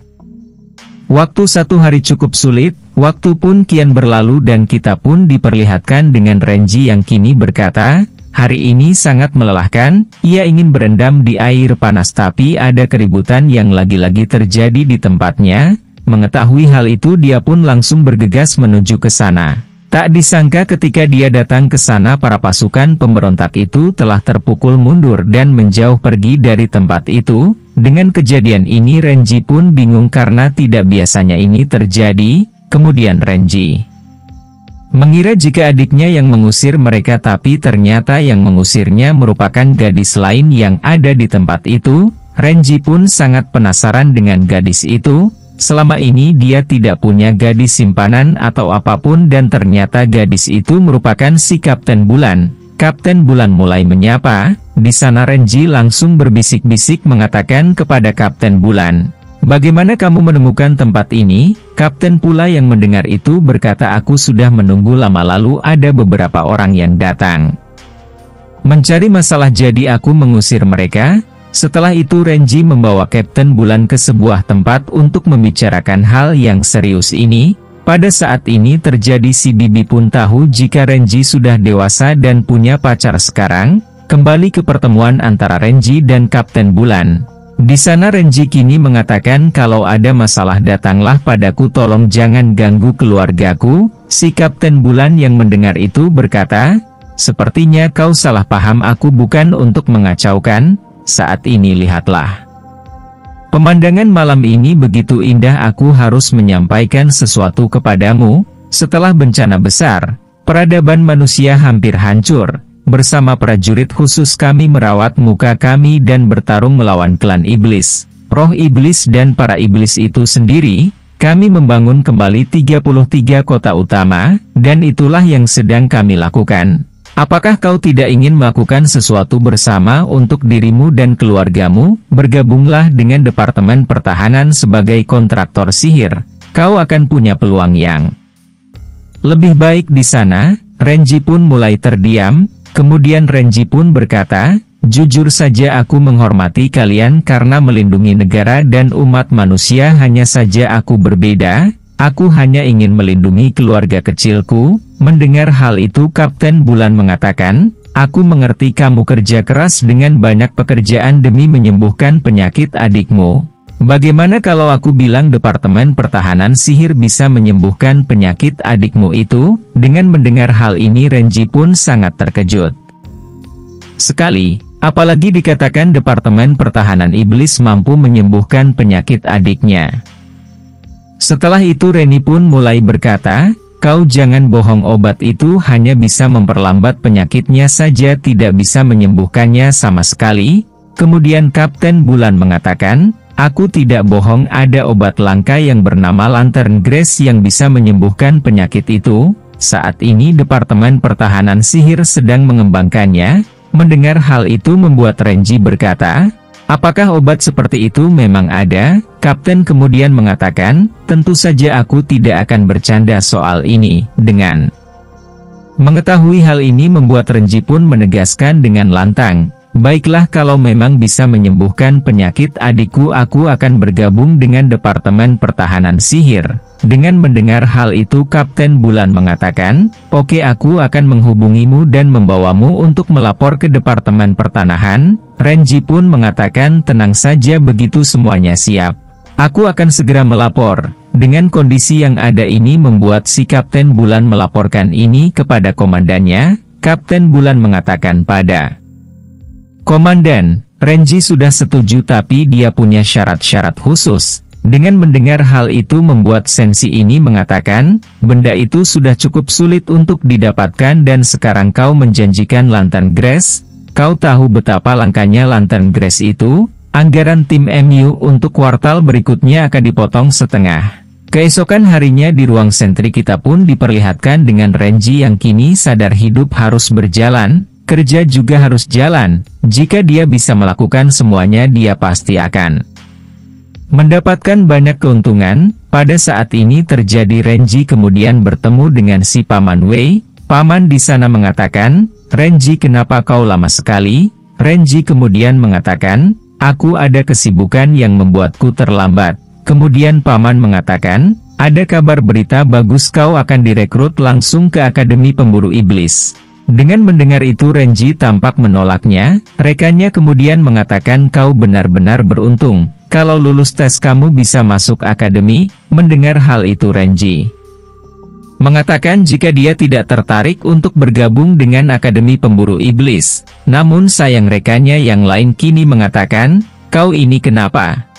waktu 1 hari cukup sulit. Waktu pun kian berlalu dan kita pun diperlihatkan dengan Renji yang kini berkata, "Hari ini sangat melelahkan." Ia ingin berendam di air panas tapi ada keributan yang lagi-lagi terjadi di tempatnya. Mengetahui hal itu dia pun langsung bergegas menuju ke sana. Tak disangka ketika dia datang ke sana para pasukan pemberontak itu telah terpukul mundur dan menjauh pergi dari tempat itu. Dengan kejadian ini Renji pun bingung karena tidak biasanya ini terjadi. Kemudian Renji mengira jika adiknya yang mengusir mereka, tapi ternyata yang mengusirnya merupakan gadis lain yang ada di tempat itu. Renji pun sangat penasaran dengan gadis itu. Selama ini dia tidak punya gadis simpanan atau apapun dan ternyata gadis itu merupakan si Kapten Bulan. Kapten Bulan mulai menyapa. Di sana Renji langsung berbisik-bisik mengatakan kepada Kapten Bulan, "Bagaimana kamu menemukan tempat ini?" Kapten pula yang mendengar itu berkata, "Aku sudah menunggu lama, lalu ada beberapa orang yang datang mencari masalah jadi aku mengusir mereka." Setelah itu Renji membawa Kapten Bulan ke sebuah tempat untuk membicarakan hal yang serius ini. Pada saat ini terjadi si Bibi pun tahu jika Renji sudah dewasa dan punya pacar sekarang. Kembali ke pertemuan antara Renji dan Kapten Bulan. Di sana Renji kini mengatakan, "Kalau ada masalah datanglah padaku, tolong jangan ganggu keluargaku." Si Kapten Bulan yang mendengar itu berkata, "Sepertinya kau salah paham, aku bukan untuk mengacaukan. Saat ini lihatlah. Pemandangan malam ini begitu indah, aku harus menyampaikan sesuatu kepadamu. Setelah bencana besar, peradaban manusia hampir hancur. Bersama prajurit khusus kami merawat muka kami dan bertarung melawan klan iblis, roh iblis dan para iblis itu sendiri. Kami membangun kembali 33 kota utama, dan itulah yang sedang kami lakukan. Apakah kau tidak ingin melakukan sesuatu bersama untuk dirimu dan keluargamu? Bergabunglah dengan Departemen Pertahanan sebagai kontraktor sihir. Kau akan punya peluang yang lebih baik di sana." Renji pun mulai terdiam. Kemudian Renji pun berkata, "Jujur saja aku menghormati kalian karena melindungi negara dan umat manusia, hanya saja aku berbeda. Aku hanya ingin melindungi keluarga kecilku." Mendengar hal itu Kapten Bulan mengatakan, "Aku mengerti kamu kerja keras dengan banyak pekerjaan demi menyembuhkan penyakit adikmu. Bagaimana kalau aku bilang Departemen Pertahanan Sihir bisa menyembuhkan penyakit adikmu itu?" Dengan mendengar hal ini Renji pun sangat terkejut sekali. Apalagi dikatakan Departemen Pertahanan Iblis mampu menyembuhkan penyakit adiknya. Setelah itu Reni pun mulai berkata, "Kau jangan bohong, obat itu hanya bisa memperlambat penyakitnya saja, tidak bisa menyembuhkannya sama sekali." Kemudian Kapten Bulan mengatakan, "Aku tidak bohong, ada obat langka yang bernama Lantern Grace yang bisa menyembuhkan penyakit itu. Saat ini Departemen Pertahanan Sihir sedang mengembangkannya." Mendengar hal itu membuat Renji berkata, "Apakah obat seperti itu memang ada?" Kapten kemudian mengatakan, "Tentu saja aku tidak akan bercanda soal ini." Dengan mengetahui hal ini membuat Renji pun menegaskan dengan lantang, "Baiklah, kalau memang bisa menyembuhkan penyakit adikku, aku akan bergabung dengan Departemen Pertahanan Sihir." Dengan mendengar hal itu Kapten Bulan mengatakan, "Oke, aku akan menghubungimu dan membawamu untuk melapor ke Departemen Pertanahan." Renji pun mengatakan, "Tenang saja, begitu semuanya siap, aku akan segera melapor." Dengan kondisi yang ada ini membuat si Kapten Bulan melaporkan ini kepada komandannya. Kapten Bulan mengatakan pada komandan, "Renji sudah setuju tapi dia punya syarat-syarat khusus." Dengan mendengar hal itu membuat Senshi ini mengatakan, "Benda itu sudah cukup sulit untuk didapatkan dan sekarang kau menjanjikan Lantern Grace. Kau tahu betapa langkanya Lantern Grace itu?" Anggaran tim MU untuk kuartal berikutnya akan dipotong setengah. Keesokan harinya di ruang sentri kita pun diperlihatkan dengan Renji yang kini sadar hidup harus berjalan, kerja juga harus jalan. Jika dia bisa melakukan semuanya, dia pasti akan mendapatkan banyak keuntungan. Pada saat ini terjadi Renji kemudian bertemu dengan si Paman Wei. Paman di sana mengatakan, "Renji, kenapa kau lama sekali?" Renji kemudian mengatakan, "Aku ada kesibukan yang membuatku terlambat." Kemudian Paman mengatakan, "Ada kabar berita bagus, kau akan direkrut langsung ke Akademi Pemburu Iblis." Dengan mendengar itu Renji tampak menolaknya. Rekannya kemudian mengatakan, "Kau benar-benar beruntung. Kalau lulus tes kamu bisa masuk akademi." Mendengar hal itu Renji mengatakan jika dia tidak tertarik untuk bergabung dengan Akademi Pemburu Iblis. Namun sayang rekannya yang lain kini mengatakan, "Kau ini kenapa?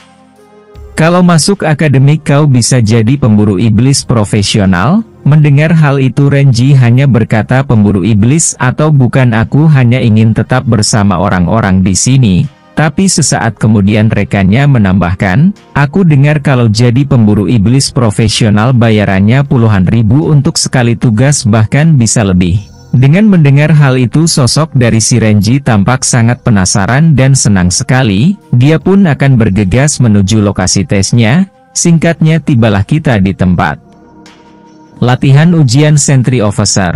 Kalau masuk akademik kau bisa jadi pemburu iblis profesional." Mendengar hal itu Renji hanya berkata, "Pemburu iblis atau bukan, aku hanya ingin tetap bersama orang-orang di sini." Tapi sesaat kemudian rekannya menambahkan, "Aku dengar kalau jadi pemburu iblis profesional bayarannya puluhan ribu untuk sekali tugas, bahkan bisa lebih." Dengan mendengar hal itu sosok dari si Renji tampak sangat penasaran dan senang sekali. Dia pun akan bergegas menuju lokasi tesnya. Singkatnya tibalah kita di tempat latihan ujian Sentry Officer.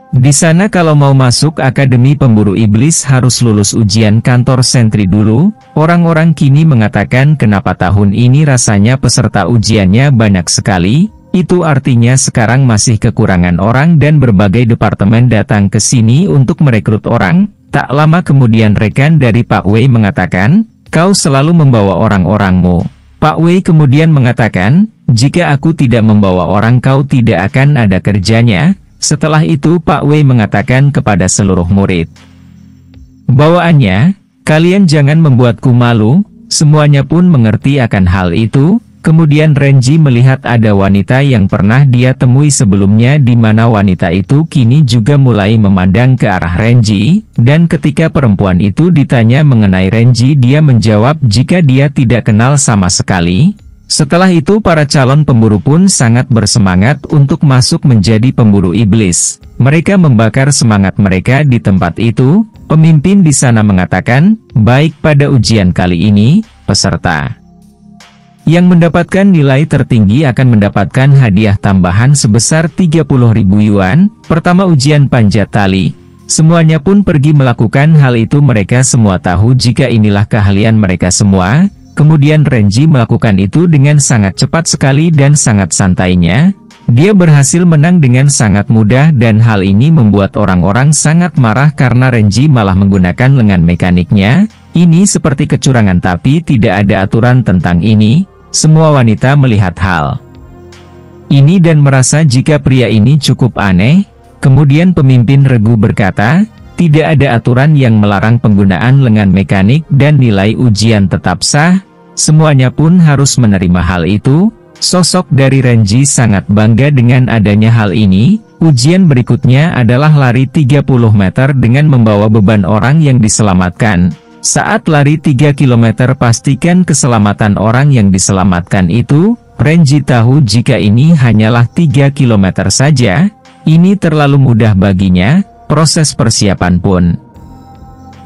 Di sana kalau mau masuk Akademi Pemburu Iblis harus lulus ujian kantor sentri dulu. Orang-orang kini mengatakan kenapa tahun ini rasanya peserta ujiannya banyak sekali. Itu artinya sekarang masih kekurangan orang dan berbagai departemen datang ke sini untuk merekrut orang. Tak lama kemudian rekan dari Pak Wei mengatakan, "Kau selalu membawa orang-orangmu." Pak Wei kemudian mengatakan, "Jika aku tidak membawa orang kau tidak akan ada kerjanya." Setelah itu Pak Wei mengatakan kepada seluruh murid bawaannya, "Kalian jangan membuatku malu." Semuanya pun mengerti akan hal itu. Kemudian Renji melihat ada wanita yang pernah dia temui sebelumnya, di mana wanita itu kini juga mulai memandang ke arah Renji, dan ketika perempuan itu ditanya mengenai Renji dia menjawab jika dia tidak kenal sama sekali. Setelah itu para calon pemburu pun sangat bersemangat untuk masuk menjadi pemburu iblis. Mereka membakar semangat mereka di tempat itu. Pemimpin di sana mengatakan, "Baik, pada ujian kali ini, peserta yang mendapatkan nilai tertinggi akan mendapatkan hadiah tambahan sebesar 30.000 yuan. Pertama ujian panjat tali." Semuanya pun pergi melakukan hal itu. Mereka semua tahu jika inilah keahlian mereka semua. Kemudian Renji melakukan itu dengan sangat cepat sekali dan sangat santainya. Dia berhasil menang dengan sangat mudah dan hal ini membuat orang-orang sangat marah karena Renji malah menggunakan lengan mekaniknya. Ini seperti kecurangan tapi tidak ada aturan tentang ini. Semua wanita melihat hal ini dan merasa jika pria ini cukup aneh. Kemudian pemimpin regu berkata, "Tidak ada aturan yang melarang penggunaan lengan mekanik dan nilai ujian tetap sah." Semuanya pun harus menerima hal itu. Sosok dari Renji sangat bangga dengan adanya hal ini. Ujian berikutnya adalah lari 30 meter dengan membawa beban orang yang diselamatkan. Saat lari 3 km pastikan keselamatan orang yang diselamatkan itu. Renji tahu jika ini hanyalah 3 km saja, ini terlalu mudah baginya. Proses persiapan pun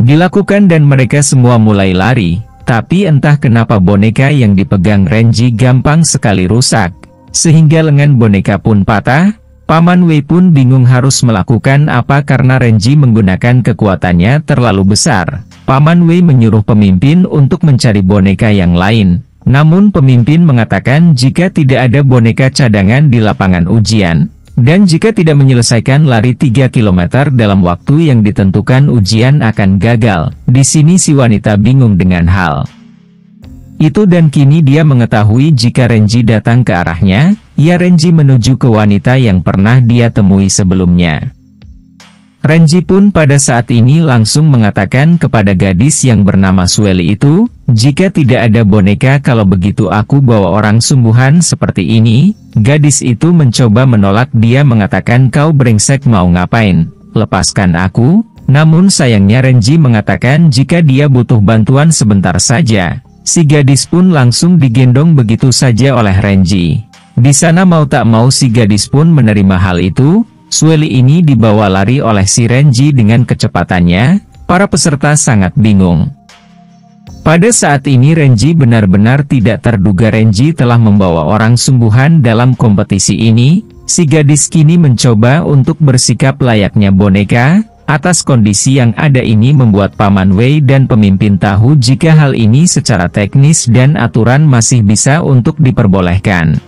dilakukan dan mereka semua mulai lari. Tapi entah kenapa boneka yang dipegang Renji gampang sekali rusak, sehingga lengan boneka pun patah. Paman Wei pun bingung harus melakukan apa karena Renji menggunakan kekuatannya terlalu besar. Paman Wei menyuruh pemimpin untuk mencari boneka yang lain. Namun pemimpin mengatakan jika tidak ada boneka cadangan di lapangan ujian, dan jika tidak menyelesaikan lari 3 km dalam waktu yang ditentukan ujian akan gagal. Di sini si wanita bingung dengan hal itu dan kini dia mengetahui jika Renji datang ke arahnya. Ya, Renji menuju ke wanita yang pernah dia temui sebelumnya. Renji pun pada saat ini langsung mengatakan kepada gadis yang bernama Sueli itu, "Jika tidak ada boneka, kalau begitu aku bawa orang sungguhan seperti ini." Gadis itu mencoba menolak. Dia mengatakan, "Kau brengsek, mau ngapain? Lepaskan aku." Namun sayangnya Renji mengatakan jika dia butuh bantuan sebentar saja. Si gadis pun langsung digendong begitu saja oleh Renji. Di sana mau tak mau si gadis pun menerima hal itu. Sueli ini dibawa lari oleh si Renji dengan kecepatannya. Para peserta sangat bingung. Pada saat ini Renji benar-benar tidak terduga Renji telah membawa orang sungguhan dalam kompetisi ini. Si gadis kini mencoba untuk bersikap layaknya boneka. Atas kondisi yang ada ini membuat Paman Wei dan pemimpin tahu jika hal ini secara teknis dan aturan masih bisa untuk diperbolehkan.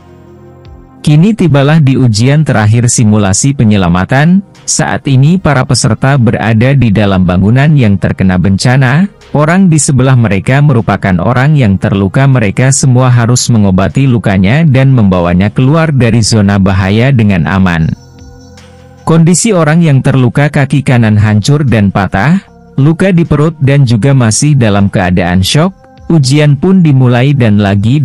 Kini tibalah di ujian terakhir simulasi penyelamatan. Saat ini para peserta berada di dalam bangunan yang terkena bencana. Orang di sebelah mereka merupakan orang yang terluka. Mereka semua harus mengobati lukanya dan membawanya keluar dari zona bahaya dengan aman. Kondisi orang yang terluka kaki kanan hancur dan patah, luka di perut dan juga masih dalam keadaan syok. Ujian pun dimulai dan lagi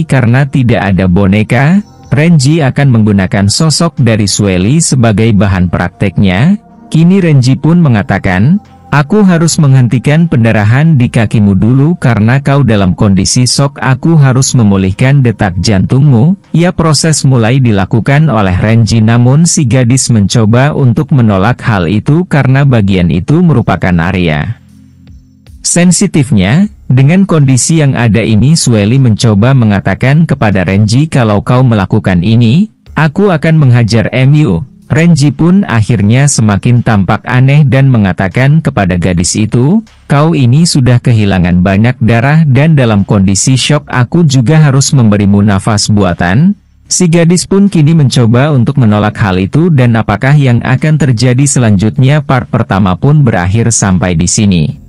karena tidak ada boneka. Renji akan menggunakan sosok dari Sueli sebagai bahan prakteknya. Kini Renji pun mengatakan, "Aku harus menghentikan pendarahan di kakimu dulu karena kau dalam kondisi shock. Aku harus memulihkan detak jantungmu." Ya, proses mulai dilakukan oleh Renji, namun si gadis mencoba untuk menolak hal itu karena bagian itu merupakan area sensitifnya. Dengan kondisi yang ada ini Sueli mencoba mengatakan kepada Renji, "Kalau kau melakukan ini, aku akan menghajar MU." Renji pun akhirnya semakin tampak aneh dan mengatakan kepada gadis itu, "Kau ini sudah kehilangan banyak darah dan dalam kondisi syok. Aku juga harus memberimu nafas buatan." Si gadis pun kini mencoba untuk menolak hal itu dan apakah yang akan terjadi selanjutnya. Part pertama pun berakhir sampai di sini.